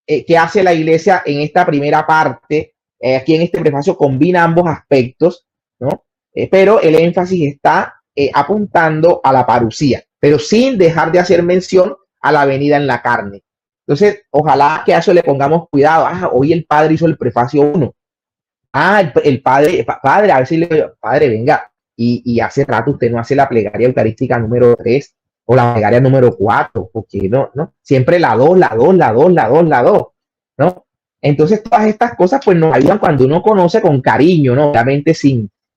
que hace la Iglesia en esta primera parte, aquí en este prefacio combina ambos aspectos, ¿no? Pero el énfasis está apuntando a la parucía, pero sin dejar de hacer mención a la venida en la carne. Entonces, ojalá que a eso le pongamos cuidado. Hoy el Padre hizo el prefacio 1. El Padre, a ver si le digo, Padre, venga, y hace rato usted no hace la plegaria eucarística número 3 o la plegaria número 4, porque no, siempre la 2, ¿no? Entonces, todas estas cosas pues nos ayudan cuando uno conoce con cariño, ¿no? Obviamente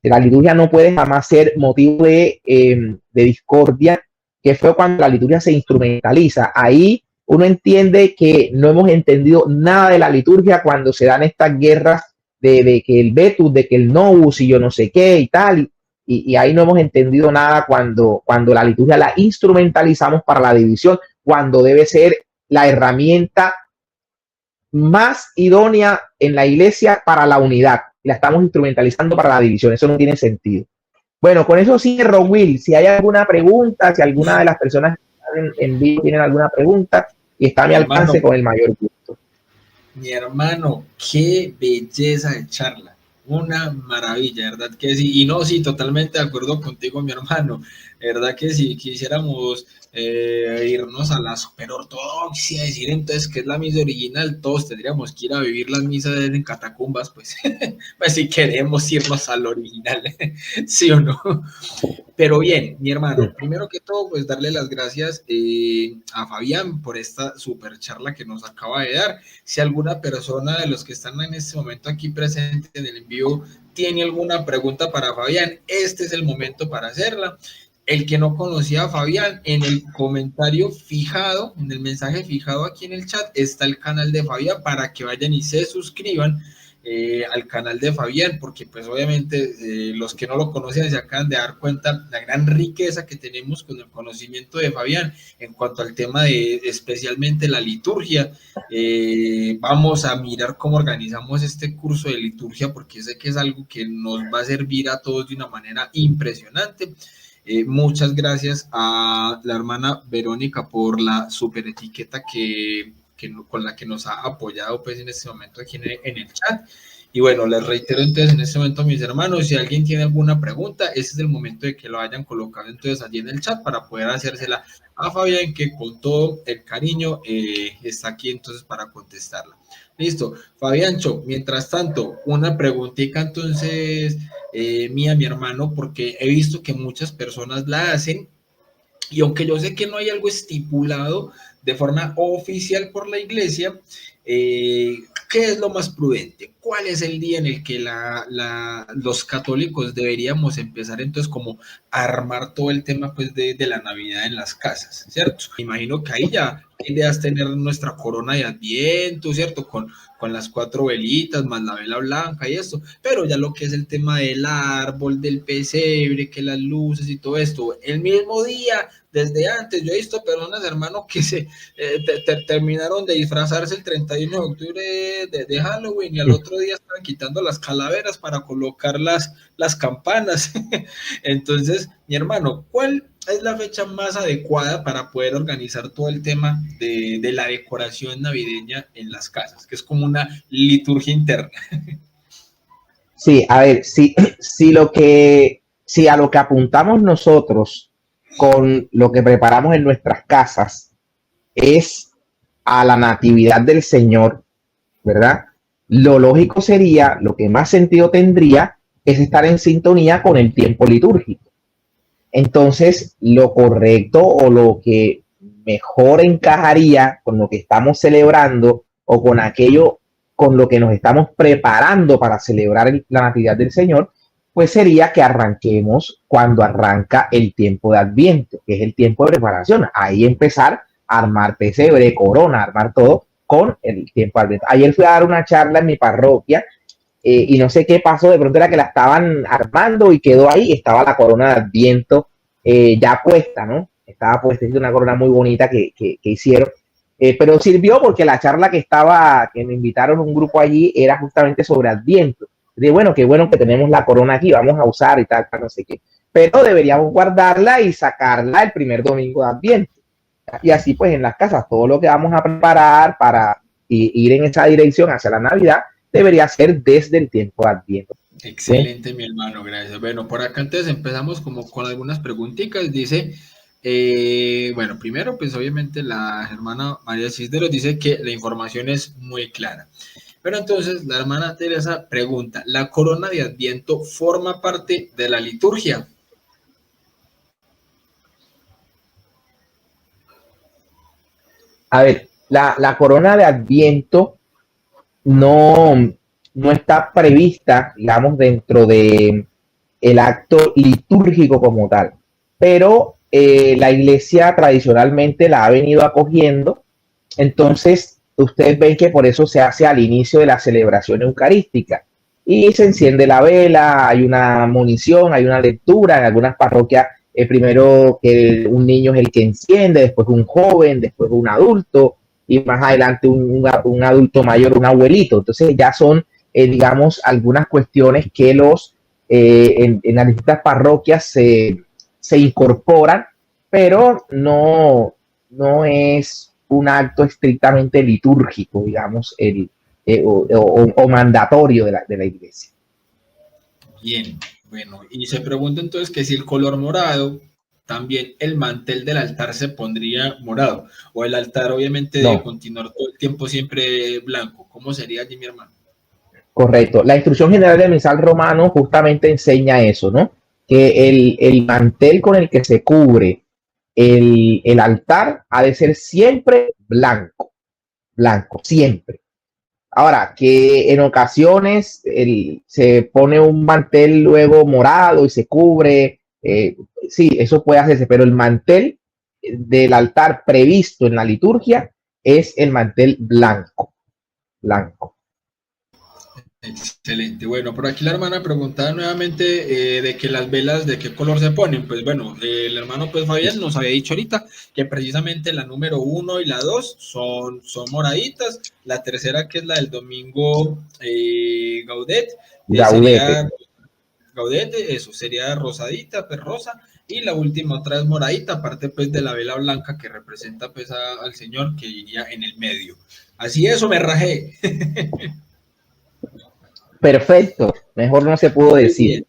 la liturgia no puede jamás ser motivo de discordia, que fue cuando la liturgia se instrumentaliza. Ahí uno entiende que no hemos entendido nada de la liturgia cuando se dan estas guerras de que el Vetus, de que el Novus y yo no sé qué y tal, y ahí no hemos entendido nada cuando la liturgia la instrumentalizamos para la división, cuando debe ser la herramienta más idónea en la iglesia para la unidad. La estamos instrumentalizando para la división, eso no tiene sentido. Bueno, con eso cierro, Will. Si hay alguna pregunta, si alguna de las personas que están en vivo tienen alguna pregunta, y está a mi alcance, con el mayor gusto. Mi hermano, qué belleza de charla. Una maravilla, ¿verdad que sí? Y no, sí, totalmente de acuerdo contigo, mi hermano. ¿Verdad que si quisiéramos irnos a la superortodoxia, decir entonces que es la misa original, todos tendríamos que ir a vivir las misas en catacumbas, pues, pues si queremos irnos al original, ¿sí o no? Pero bien, mi hermano, primero que todo, pues darle las gracias a Fabián por esta super charla que nos acaba de dar. Si alguna persona de los que están en este momento aquí presentes en el envío tiene alguna pregunta para Fabián, este es el momento para hacerla. El que no conocía a Fabián, en el comentario fijado, en el mensaje fijado aquí en el chat, está el canal de Fabián para que vayan y se suscriban al canal de Fabián, porque pues obviamente los que no lo conocen se acaban de dar cuenta la gran riqueza que tenemos con el conocimiento de Fabián en cuanto al tema de especialmente la liturgia. Vamos a mirar cómo organizamos este curso de liturgia, porque sé que es algo que nos va a servir a todos de una manera impresionante. Muchas gracias a la hermana Verónica por la super etiqueta con la que nos ha apoyado pues en este momento aquí en el chat. Y bueno, les reitero entonces en este momento, mis hermanos, si alguien tiene alguna pregunta, ese es el momento de que lo hayan colocado entonces allí en el chat para poder hacérsela a Fabián, que con todo el cariño está aquí entonces para contestarla. Listo, Fabiancho, mientras tanto, una preguntita entonces mía, mi hermano, porque he visto que muchas personas la hacen, y aunque yo sé que no hay algo estipulado de forma oficial por la iglesia, ¿qué es lo más prudente? ¿Cuál es el día en el que los católicos deberíamos empezar entonces como a armar todo el tema pues de la Navidad en las casas, ¿cierto? Me imagino que ahí ya ideas tener nuestra corona de Adviento, ¿cierto? Con las 4 velitas, más la vela blanca y esto, pero ya lo que es el tema del árbol, del pesebre, que las luces y todo esto, el mismo día, desde antes, yo he visto personas, hermano, que se terminaron de disfrazarse el 31 de octubre de Halloween y al otro día estaban quitando las calaveras para colocar las campanas. Entonces, mi hermano, ¿cuál es la fecha más adecuada para poder organizar todo el tema de la decoración navideña en las casas, que es como una liturgia interna? Sí, a ver, si a lo que apuntamos nosotros con lo que preparamos en nuestras casas es a la natividad del Señor, ¿verdad? Lo lógico sería, lo que más sentido tendría, es estar en sintonía con el tiempo litúrgico. Entonces, lo correcto o lo que mejor encajaría con lo que estamos celebrando o con aquello con lo que nos estamos preparando para celebrar la Natividad del Señor, pues sería que arranquemos cuando arranca el tiempo de Adviento, que es el tiempo de preparación. Ahí empezar a armar pesebre, corona, armar todo con el tiempo de Adviento. Ayer fui a dar una charla en mi parroquia y no sé qué pasó, de pronto era que la estaban armando y quedó ahí, estaba la corona de Adviento ya puesta, ¿no? Estaba puesta, es una corona muy bonita que hicieron, pero sirvió porque la charla que me invitaron un grupo allí era justamente sobre Adviento. De bueno, qué bueno que tenemos la corona aquí, vamos a usar y tal, no sé qué, pero deberíamos guardarla y sacarla el primer domingo de Adviento. Y así pues en las casas, todo lo que vamos a preparar para ir en esa dirección hacia la Navidad, debería ser desde el tiempo de Adviento. Excelente, ¿sí? Mi hermano, gracias. Bueno, por acá entonces empezamos como con algunas preguntitas. Dice, bueno, primero pues obviamente la hermana María Cisneros dice que la información es muy clara. Pero entonces la hermana Teresa pregunta, ¿la corona de Adviento forma parte de la liturgia? A ver, la corona de Adviento no está prevista, digamos, dentro de el acto litúrgico como tal, pero la iglesia tradicionalmente la ha venido acogiendo, entonces ustedes ven que por eso se hace al inicio de la celebración eucarística. y se enciende la vela, hay una monición, hay una lectura. En algunas parroquias, primero que un niño es el que enciende, después un joven, después un adulto, y más adelante un adulto mayor, un abuelito. Entonces ya son, digamos, algunas cuestiones que en las distintas parroquias se incorporan, pero no es un acto estrictamente litúrgico, digamos, o mandatorio de la iglesia. Bien, bueno, y se pregunta entonces que si el color morado, también el mantel del altar se pondría morado, o el altar obviamente debe No, continuar todo el tiempo siempre blanco. ¿Cómo sería allí, mi hermano? correcto. La instrucción general del misal romano justamente enseña eso, ¿no? Que el mantel con el que se cubre el altar ha de ser siempre blanco, blanco, siempre. Ahora, que en ocasiones se pone un mantel luego morado y se cubre, sí, eso puede hacerse, pero el mantel del altar previsto en la liturgia es el mantel blanco, blanco. Excelente. Bueno, por aquí la hermana preguntaba nuevamente de que las velas de qué color se ponen. Pues bueno, el hermano pues Fabián nos había dicho ahorita que precisamente la número 1 y la 2 son moraditas. La tercera, que es la del domingo Gaudet, Gaudete. sería Gaudete, eso sería rosadita, pues rosa. Y la última otra es moradita, aparte pues de la vela blanca que representa pues al Señor, que iría en el medio. Así, eso me rajé. Perfecto, mejor no se pudo Muy decir. bien.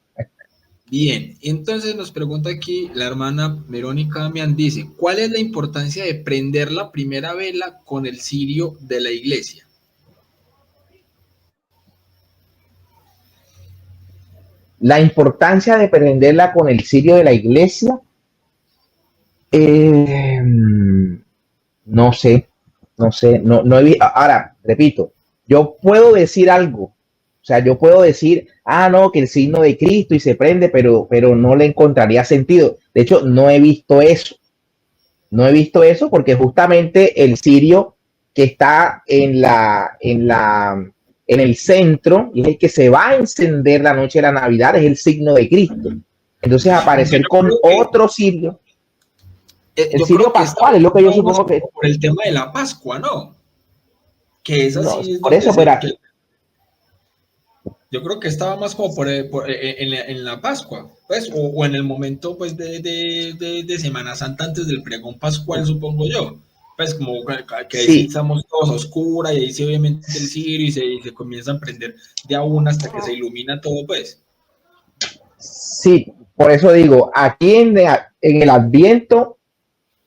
Bien, entonces nos pregunta aquí la hermana Verónica Damián, dice, ¿cuál es la importancia de prender la primera vela con el cirio de la iglesia? La importancia de prenderla con el cirio de la iglesia, eh, no sé, no he visto. Ahora, repito, yo puedo decir algo, o sea, yo puedo decir, no, que el signo de Cristo y se prende, pero no le encontraría sentido. De hecho, no he visto eso porque justamente el cirio que está en el centro y es el que se va a encender la noche de la Navidad es el signo de Cristo. Entonces Aunque aparecer yo con creo otro cirio, el yo cirio creo que pascual estamos es lo que yo más supongo que por el tema de la Pascua, ¿no? Que es no, así, es por donde eso, pero yo creo que estaba más como en la Pascua, pues, o en el momento, pues, de Semana Santa antes del pregón pascual, supongo yo. Pues, como que ahí sí sí, estamos todos a oscura y ahí sí obviamente el cirio y se comienza a prender de a una hasta que se ilumina todo, pues. sí, por eso digo, aquí en el Adviento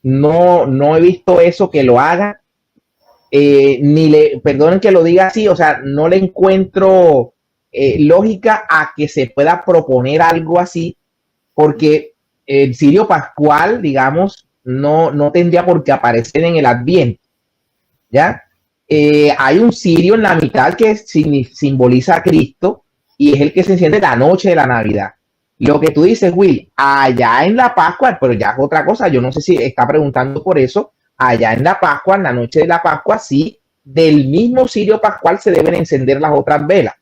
no he visto eso que lo haga, perdonen que lo diga así, o sea, no le encuentro lógica a que se pueda proponer algo así, porque el cirio pascual, digamos, no tendría por qué aparecer en el Adviento, ¿ya? Hay un cirio en la mitad que simboliza a Cristo y es el que se enciende la noche de la Navidad. Lo que tú dices, Will, allá en la Pascua, pero ya es otra cosa, yo no sé si está preguntando por eso, allá en la Pascua, en la noche de la Pascua, sí, del mismo cirio pascual se deben encender las otras velas.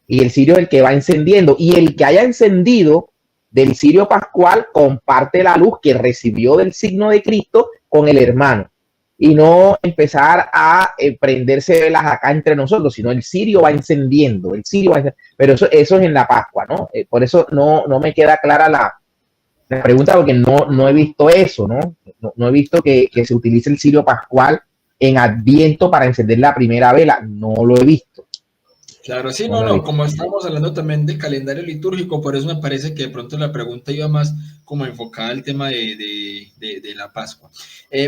Y el cirio es el que va encendiendo. Y el que haya encendido del cirio pascual comparte la luz que recibió del signo de Cristo con el hermano. Y no empezar a prenderse velas acá entre nosotros, sino el cirio va encendiendo, pero eso es en la Pascua, ¿no? Por eso no me queda clara la pregunta, porque no he visto eso, ¿no? No he visto que se utilice el cirio pascual en Adviento para encender la primera vela, no lo he visto. Claro, sí, No no, lo he no, visto. como estamos hablando también de calendario litúrgico, por eso me parece que de pronto la pregunta iba más como enfocada al tema de la Pascua.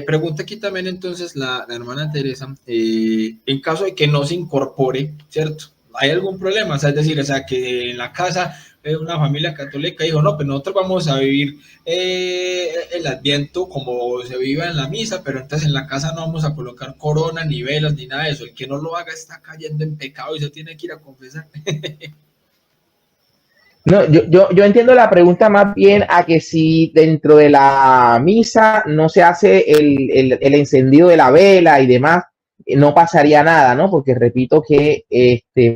Pregunta aquí también entonces la hermana Teresa, en caso de que no se incorpore, ¿cierto? ¿Hay algún problema? O sea, es decir, o sea, que en la casa una familia católica dijo, no, pues nosotros vamos a vivir el Adviento como se vive en la misa, pero entonces en la casa no vamos a colocar corona, ni velas, ni nada de eso. El que no lo haga está cayendo en pecado y se tiene que ir a confesar. No, yo entiendo la pregunta más bien a que si dentro de la misa no se hace el encendido de la vela y demás, no pasaría nada, ¿no? Porque repito que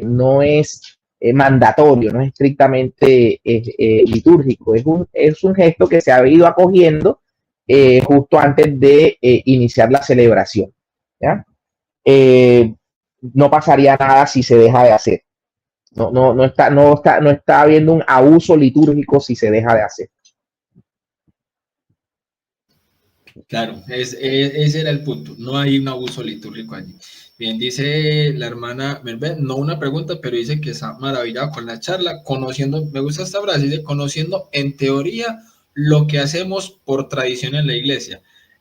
no es mandatorio, no es estrictamente litúrgico, es un gesto que se ha ido acogiendo justo antes de iniciar la celebración, ¿ya? No pasaría nada si se deja de hacer. No está habiendo un abuso litúrgico si se deja de hacer. Claro, ese era el punto. No hay un abuso litúrgico allí. Bien, dice la hermana Merve, no una pregunta, pero dice que está maravillada con la charla, conociendo, me gusta esta frase, dice, conociendo en teoría lo que hacemos por tradición en la iglesia.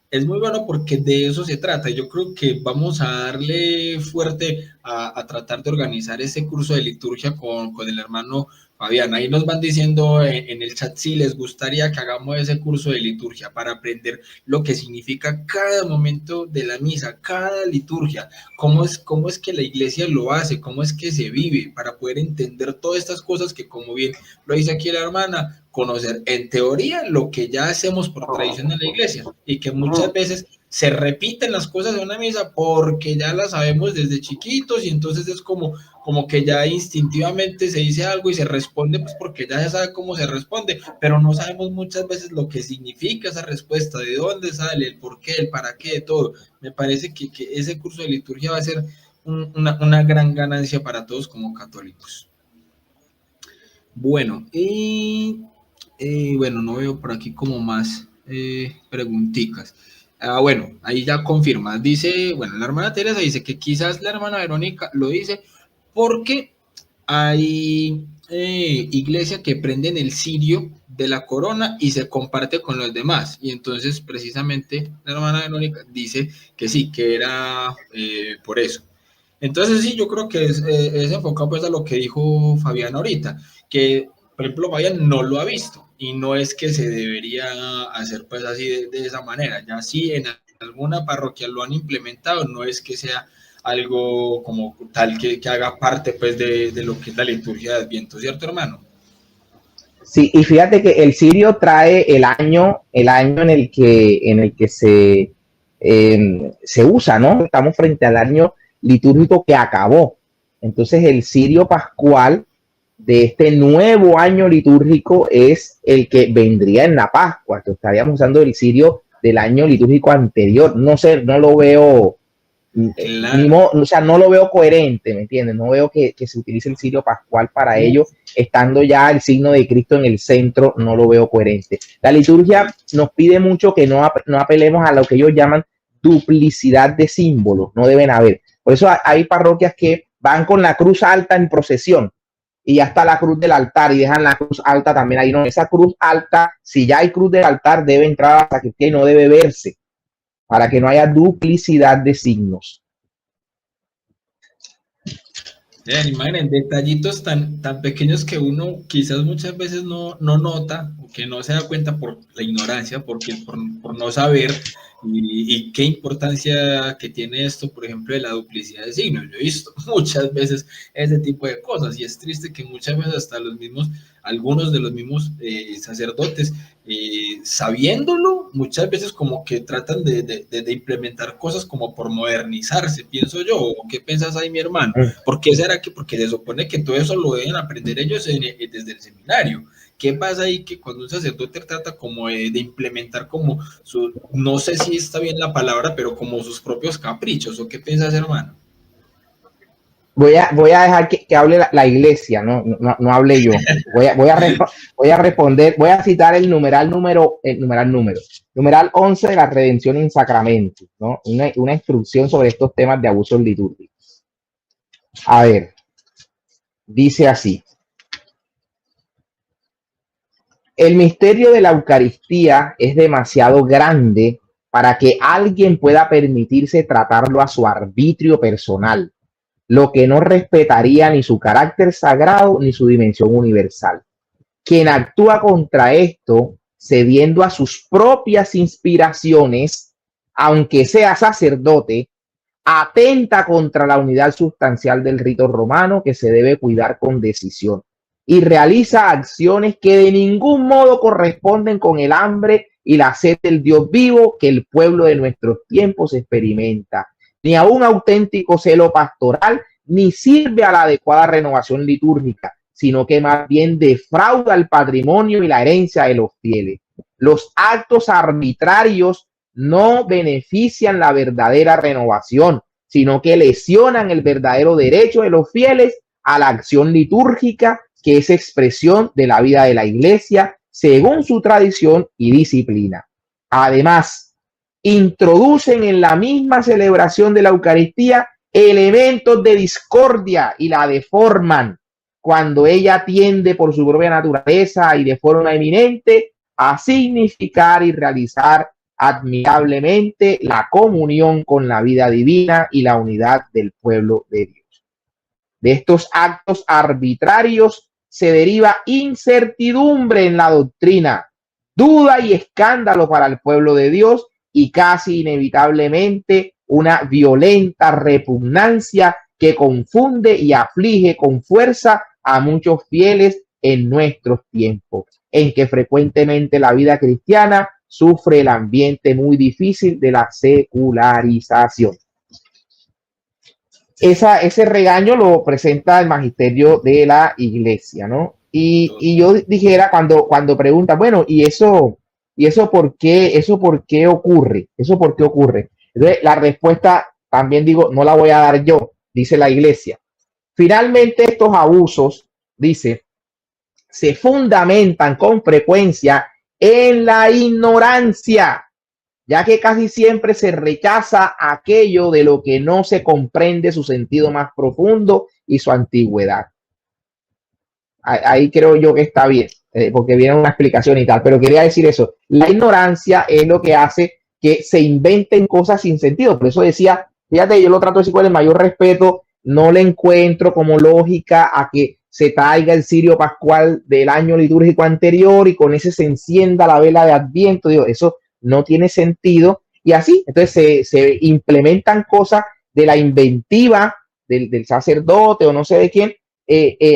Es muy bueno porque de eso se trata. Yo creo que vamos a darle fuerte a tratar de organizar ese curso de liturgia con el hermano Fabián. Ahí nos van diciendo en el chat si les gustaría que hagamos ese curso de liturgia para aprender lo que significa cada momento de la misa, cada liturgia, cómo es que la iglesia lo hace, cómo es que se vive, para poder entender todas estas cosas que, como bien lo dice aquí la hermana, conocer en teoría lo que ya hacemos por tradición en la iglesia y que muchas veces se repiten las cosas de una misa porque ya las sabemos desde chiquitos y entonces es como que ya instintivamente se dice algo y se responde pues porque ya se sabe cómo se responde, pero no sabemos muchas veces lo que significa esa respuesta, de dónde sale, el por qué, el para qué, de todo. Me parece que ese curso de liturgia va a ser una gran ganancia para todos como católicos. Bueno, bueno, no veo por aquí como más preguntitas. Bueno, ahí ya confirma. Dice, bueno, la hermana Teresa dice que quizás la hermana Verónica lo dice porque hay iglesia que prenden el cirio de la corona y se comparte con los demás. Y entonces, precisamente, la hermana Verónica dice que sí, que era por eso. Entonces, sí, yo creo que es enfocado pues a lo que dijo Fabián ahorita, que, por ejemplo, Fabián no lo ha visto y no es que se debería hacer pues así de esa manera. Ya sí, en alguna parroquia lo han implementado, no es que sea algo como tal que haga parte pues de lo que es la liturgia de Adviento, ¿cierto, hermano? Sí, y fíjate que el cirio trae el año en el que se usa, ¿no? Estamos frente al año litúrgico que acabó. Entonces el cirio pascual de este nuevo año litúrgico es el que vendría en la Pascua. Entonces estaríamos usando el cirio del año litúrgico anterior. No sé, no lo veo, Claro. o sea, no lo veo coherente, ¿me entiendes? No veo que se utilice el cirio pascual para ello, estando ya el signo de Cristo en el centro, no lo veo coherente. La liturgia nos pide mucho que no apelemos a lo que ellos llaman duplicidad de símbolos, no deben haber. Por eso hay parroquias que van con la cruz alta en procesión y ya está la cruz del altar y dejan la cruz alta también ahí. No, esa cruz alta, si ya hay cruz del altar, debe entrar a la sacristía y no debe verse, para que no haya duplicidad de signos. Imaginen, detallitos tan pequeños que uno quizás muchas veces no nota o que no se da cuenta por la ignorancia, porque por no saber y qué importancia que tiene esto, por ejemplo, de la duplicidad de signos. Yo he visto muchas veces ese tipo de cosas y es triste que muchas veces hasta algunos de los mismos sacerdotes, sabiéndolo, muchas veces como que tratan de implementar cosas como por modernizarse, pienso yo. ¿O qué piensas ahí, mi hermano? ¿Por qué será que? Porque se supone que todo eso lo deben aprender ellos desde el seminario. ¿Qué pasa ahí que cuando un sacerdote trata como de implementar como no sé si está bien la palabra, pero como sus propios caprichos? ¿O qué piensas, hermano? Voy a dejar que hable la iglesia, no hable yo. Voy a responder, voy a citar el numeral 11 de la redención in sacramento, ¿no? Una instrucción sobre estos temas de abusos litúrgicos. A ver, dice así: el misterio de la Eucaristía es demasiado grande para que alguien pueda permitirse tratarlo a su arbitrio personal, lo que no respetaría ni su carácter sagrado ni su dimensión universal. Quien actúa contra esto, cediendo a sus propias inspiraciones, aunque sea sacerdote, atenta contra la unidad sustancial del rito romano que se debe cuidar con decisión y realiza acciones que de ningún modo corresponden con el hambre y la sed del Dios vivo que el pueblo de nuestros tiempos experimenta, ni a un auténtico celo pastoral ni sirve a la adecuada renovación litúrgica, sino que más bien defrauda el patrimonio y la herencia de los fieles. Los actos arbitrarios no benefician la verdadera renovación, sino que lesionan el verdadero derecho de los fieles a la acción litúrgica, que es expresión de la vida de la Iglesia según su tradición y disciplina. Además, introducen en la misma celebración de la Eucaristía elementos de discordia y la deforman cuando ella tiende por su propia naturaleza y de forma eminente a significar y realizar admirablemente la comunión con la vida divina y la unidad del pueblo de Dios. De estos actos arbitrarios se deriva incertidumbre en la doctrina, duda y escándalo para el pueblo de Dios y casi inevitablemente una violenta repugnancia que confunde y aflige con fuerza a muchos fieles en nuestros tiempos, en que frecuentemente la vida cristiana sufre el ambiente muy difícil de la secularización. Ese regaño lo presenta el magisterio de la Iglesia, ¿no? Y yo dijera cuando pregunta, bueno, ¿y eso por qué ocurre? ¿Eso por qué ocurre? Entonces, la respuesta también digo, no la voy a dar yo, dice la Iglesia. Finalmente, estos abusos, dice, se fundamentan con frecuencia en la ignorancia, ya que casi siempre se rechaza aquello de lo que no se comprende su sentido más profundo y su antigüedad. Ahí creo yo que está bien, porque viene una explicación y tal, pero quería decir eso. La ignorancia es lo que hace que se inventen cosas sin sentido. Por eso decía, fíjate, yo lo trato de decir con el mayor respeto, no le encuentro como lógica a que se traiga el cirio pascual del año litúrgico anterior y con ese se encienda la vela de Adviento. Digo, eso no tiene sentido. Y así, entonces se implementan cosas de la inventiva del sacerdote o no sé de quién,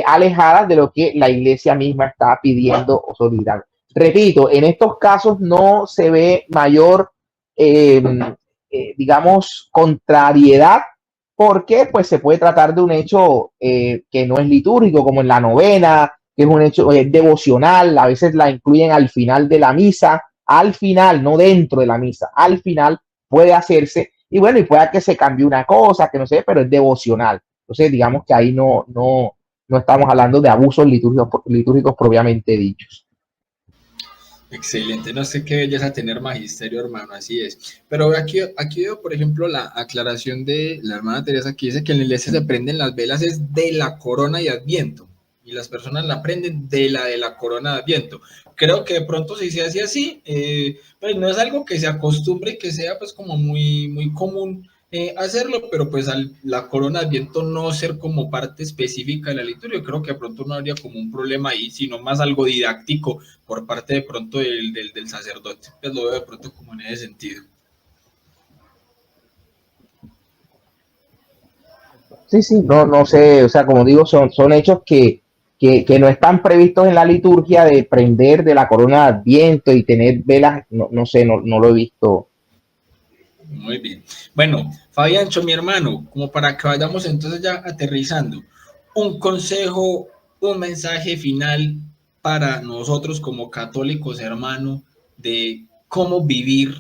alejadas de lo que la Iglesia misma está pidiendo o solicitando. Repito, en estos casos no se ve mayor, digamos, contrariedad, porque pues se puede tratar de un hecho que no es litúrgico, como en la novena, que es un hecho devocional, a veces la incluyen al final de la misa, al final, no dentro de la misa, al final puede hacerse, y bueno, y pueda que se cambie una cosa, que no sé, pero es devocional. Entonces, digamos que ahí no estamos hablando de abusos litúrgicos propiamente dichos. Excelente, no sé qué belleza tener magisterio, hermano, así es. Pero aquí veo, por ejemplo, la aclaración de la hermana Teresa que dice que en la iglesia se prenden las velas es de la corona y Adviento, y las personas la prenden de la corona de Adviento. Creo que de pronto si se hace así, pues no es algo que se acostumbre y que sea pues como muy, muy común hacerlo, pero pues la corona de Adviento no ser como parte específica de la liturgia, creo que de pronto no habría como un problema ahí, sino más algo didáctico por parte de pronto del sacerdote. Pues lo veo de pronto como en ese sentido. Sí, no sé, o sea, como digo, son hechos que no están previstos en la liturgia de prender de la corona de Adviento y tener velas, no sé, no lo he visto. Muy bien. Bueno, Fabiancho, mi hermano, como para que vayamos entonces ya aterrizando, un consejo, un mensaje final para nosotros como católicos, hermano, de cómo vivir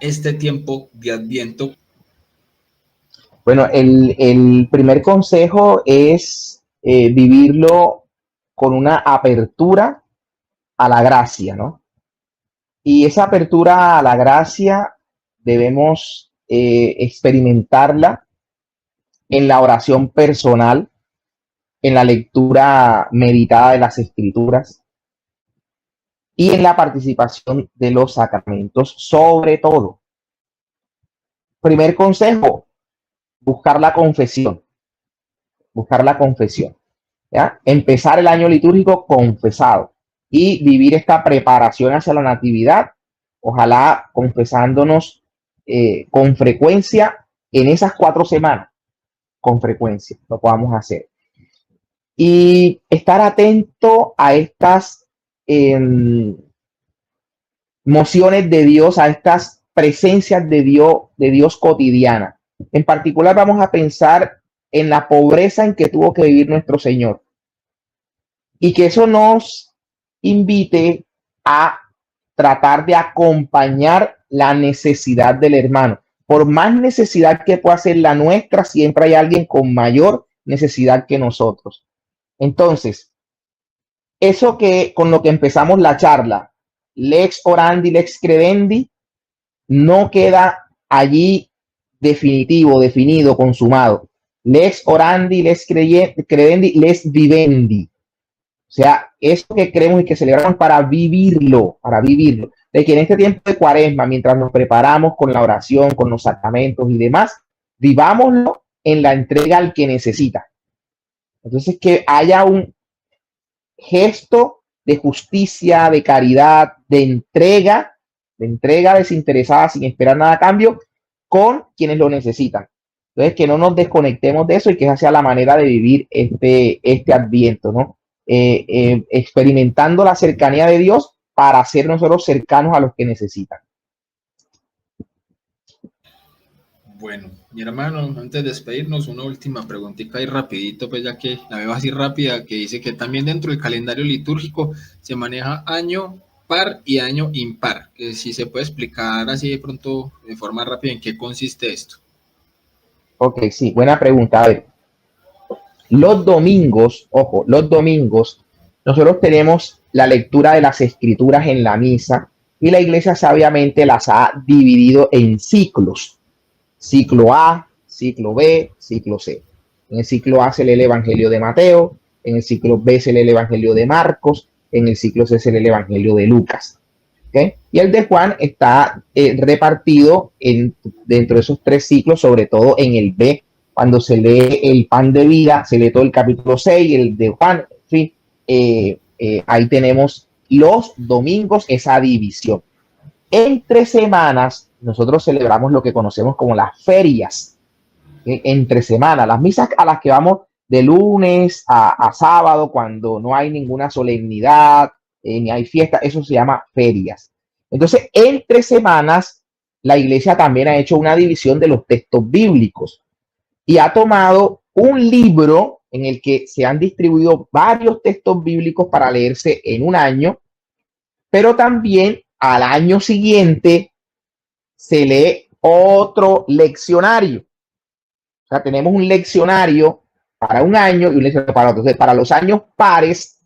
este tiempo de Adviento. Bueno, el primer consejo es vivirlo con una apertura a la gracia, ¿no? Y esa apertura a la gracia debemos experimentarla en la oración personal, en la lectura meditada de las Escrituras y en la participación de los sacramentos, sobre todo. Primer consejo, buscar la confesión, ¿ya? Empezar el año litúrgico confesado y vivir esta preparación hacia la natividad, ojalá confesándonos con frecuencia en esas 4 semanas, con frecuencia lo podamos hacer. Y estar atento a estas mociones de Dios, a estas presencias de Dios cotidianas. En particular vamos a pensar en la pobreza en que tuvo que vivir nuestro Señor. Y que eso nos invite a tratar de acompañar la necesidad del hermano. Por más necesidad que pueda ser la nuestra, siempre hay alguien con mayor necesidad que nosotros. Entonces, eso que con lo que empezamos la charla, lex orandi, lex credendi, no queda allí definitivo, definido, consumado. Lex orandi, lex credendi, lex vivendi. O sea, eso que creemos y que celebramos para vivirlo, De que en este tiempo de Cuaresma, mientras nos preparamos con la oración, con los sacramentos y demás, vivámoslo en la entrega al que necesita. Entonces, que haya un gesto de justicia, de caridad, de entrega desinteresada sin esperar nada a cambio con quienes lo necesitan. Entonces, que no nos desconectemos de eso y que esa sea la manera de vivir este Adviento, ¿no? Experimentando la cercanía de Dios para ser nosotros cercanos a los que necesitan. Bueno, mi hermano, antes de despedirnos, una última preguntita ahí rapidito, pues ya que la veo así rápida, que dice que también dentro del calendario litúrgico se maneja año par y año impar, que si se puede explicar así de pronto, de forma rápida, en qué consiste esto. Ok, sí, buena pregunta. A ver, los domingos, ojo, los domingos, nosotros tenemos la lectura de las escrituras en la misa y la iglesia sabiamente las ha dividido en ciclos. Ciclo A, ciclo B, ciclo C. En el ciclo A se lee el Evangelio de Mateo, en el ciclo B se lee el Evangelio de Marcos, en el ciclo C se lee el Evangelio de Lucas. ¿Okay? Y el de Juan está repartido dentro de esos tres ciclos, sobre todo en el B, cuando se lee el pan de vida, se lee todo el capítulo 6, el de Juan, en fin, ahí tenemos los domingos esa división. Entre semanas, nosotros celebramos lo que conocemos como las ferias, entre semanas, las misas a las que vamos de lunes a sábado, cuando no hay ninguna solemnidad, ni hay fiesta, eso se llama ferias. Entonces, entre semanas, la iglesia también ha hecho una división de los textos bíblicos y ha tomado un libro en el que se han distribuido varios textos bíblicos para leerse en un año, pero también al año siguiente se lee otro leccionario. O sea, tenemos un leccionario para un año y un leccionario para otro. Entonces, para los años pares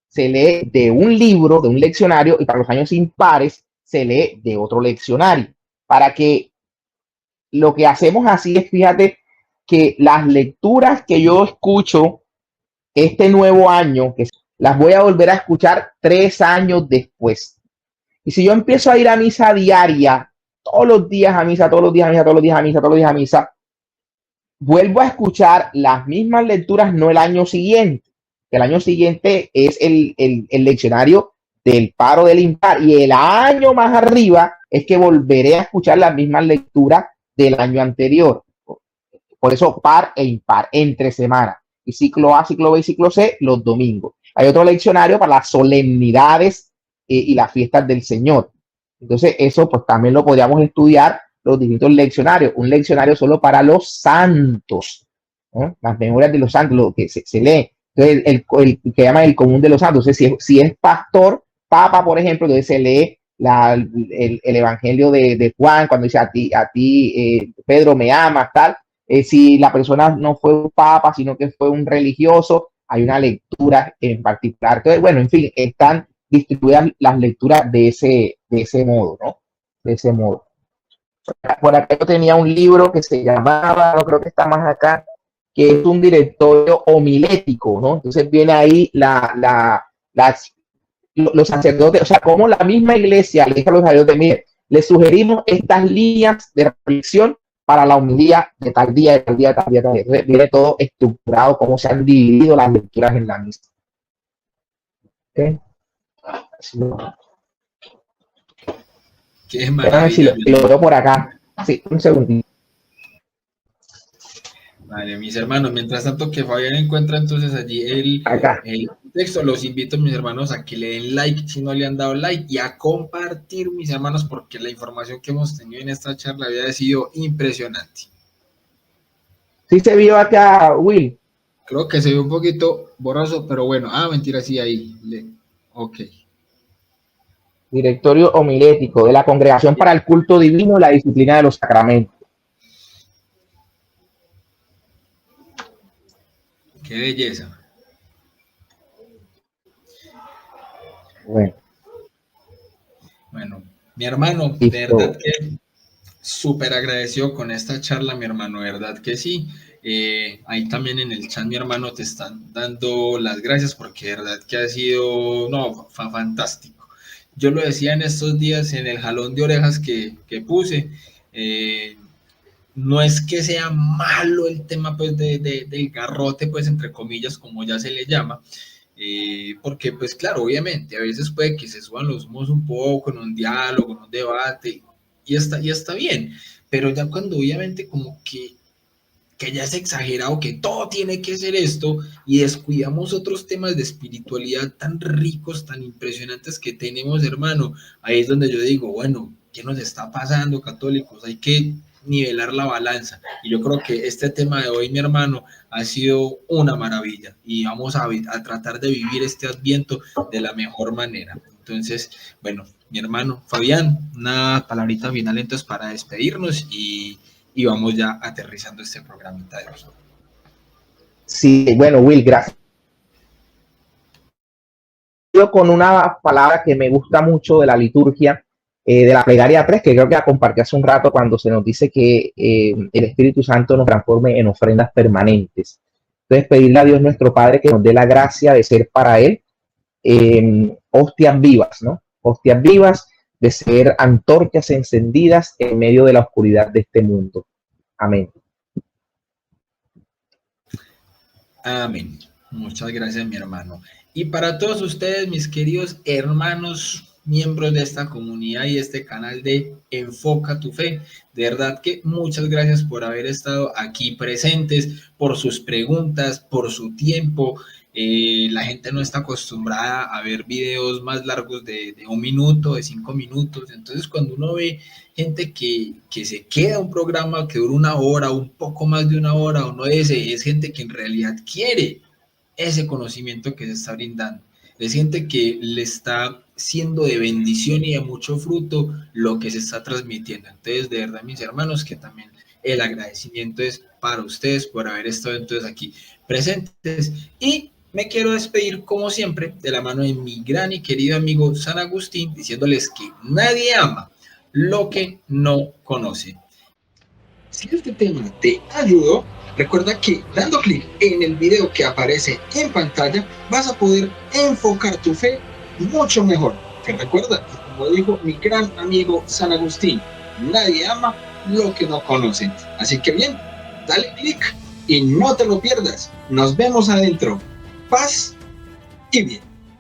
se lee de un libro, de un leccionario, y para los años impares se lee de otro leccionario. Para que lo que hacemos así es, fíjate, que las lecturas que yo escucho este nuevo año, que las voy a volver a escuchar 3 años después. Y si yo empiezo a ir a misa diaria, todos los días a misa, todos los días a misa, todos los días a misa, todos los días a misa, vuelvo a escuchar las mismas lecturas, no el año siguiente. El año siguiente es el leccionario del par o del impar. Y el año más arriba es que volveré a escuchar las mismas lecturas del año anterior. Por eso par e impar, entre semanas. Y ciclo A, ciclo B y ciclo C, los domingos. Hay otro leccionario para las solemnidades y las fiestas del Señor. Entonces, eso pues también lo podríamos estudiar, los distintos leccionarios. Un leccionario solo para los santos, ¿no? Las memorias de los santos, lo que se lee. Entonces, el que llaman el común de los santos. Entonces, si es pastor, papa, por ejemplo, entonces se lee el Evangelio de Juan, cuando dice a ti Pedro, me amas, tal. Si la persona no fue un papa, sino que fue un religioso, hay una lectura en particular. Entonces, bueno, en fin, están distribuidas las lecturas de ese modo, ¿no? De ese modo. Por acá yo tenía un libro que se llamaba, no creo que está más acá, que es un directorio homilético, ¿no? Entonces viene ahí los sacerdotes, o sea, como la misma iglesia le dice a los sacerdotes, mire, les sugerimos estas líneas de reflexión para la homilía de tal día, de tal día, de tal día, de tal día. Entonces viene todo estructurado, cómo se han dividido las lecturas en la misa. ¿Okay? Qué maravilla. Si lo veo por acá. Sí, un segundito. Vale, mis hermanos, mientras tanto que Fabián encuentra entonces allí el texto, los invito, mis hermanos, a que le den like si no le han dado like y a compartir, mis hermanos, porque la información que hemos tenido en esta charla había sido impresionante. Sí se vio acá, Will. Creo que se ve un poquito borroso, pero bueno. Mentira, sí, ahí. Ok. Directorio homilético de la Congregación para el Culto Divino y la Disciplina de los Sacramentos. Qué belleza. Bueno, mi hermano, de verdad que súper agradecido con esta charla, mi hermano, de verdad que sí. Ahí también en el chat, mi hermano, te están dando las gracias porque de verdad que ha sido, no, fantástico. Yo lo decía en estos días en el jalón de orejas que puse, no es que sea malo el tema pues del garrote, pues entre comillas, como ya se le llama, porque pues claro, obviamente, a veces puede que se suban los humos un poco en un diálogo, en un debate, y está bien, pero ya cuando obviamente como que ya es exagerado, que todo tiene que ser esto, y descuidamos otros temas de espiritualidad tan ricos, tan impresionantes que tenemos, hermano, ahí es donde yo digo, bueno, ¿qué nos está pasando, católicos? Hay que nivelar la balanza, y yo creo que este tema de hoy, mi hermano, ha sido una maravilla, y vamos a tratar de vivir este Adviento de la mejor manera. Entonces, bueno, mi hermano Fabián, una palabrita final entonces para despedirnos y vamos ya aterrizando este programita de hoy. Sí, bueno, Will, gracias. Yo con una palabra que me gusta mucho de la liturgia, de la plegaria 3, que creo que la compartí hace un rato cuando se nos dice que el Espíritu Santo nos transforme en ofrendas permanentes. Entonces, pedirle a Dios nuestro Padre que nos dé la gracia de ser para Él hostias vivas, ¿no? Hostias vivas, de ser antorchas encendidas en medio de la oscuridad de este mundo. Amén. Amén. Muchas gracias, mi hermano. Y para todos ustedes, mis queridos hermanos, miembros de esta comunidad y este canal de Enfoca tu Fe, de verdad que muchas gracias por haber estado aquí presentes, por sus preguntas, por su tiempo. La gente no está acostumbrada a ver videos más largos de 1 minuto, de 5 minutos. Entonces, cuando uno ve gente que se queda un programa que dura 1 hora, un poco más de 1 hora, uno dice, es gente que en realidad quiere ese conocimiento que se está brindando. Es gente que le está siendo de bendición y de mucho fruto lo que se está transmitiendo. Entonces, de verdad, mis hermanos, que también el agradecimiento es para ustedes por haber estado entonces aquí presentes. Y me quiero despedir, como siempre, de la mano de mi gran y querido amigo San Agustín, diciéndoles que nadie ama lo que no conoce. Si este tema te ayudó, recuerda que dando clic en el video que aparece en pantalla vas a poder enfocar tu fe mucho mejor. Que recuerda, como dijo mi gran amigo San Agustín, nadie ama lo que no conoce. Así que bien, dale clic y no te lo pierdas. Nos vemos adentro. Paz y bien.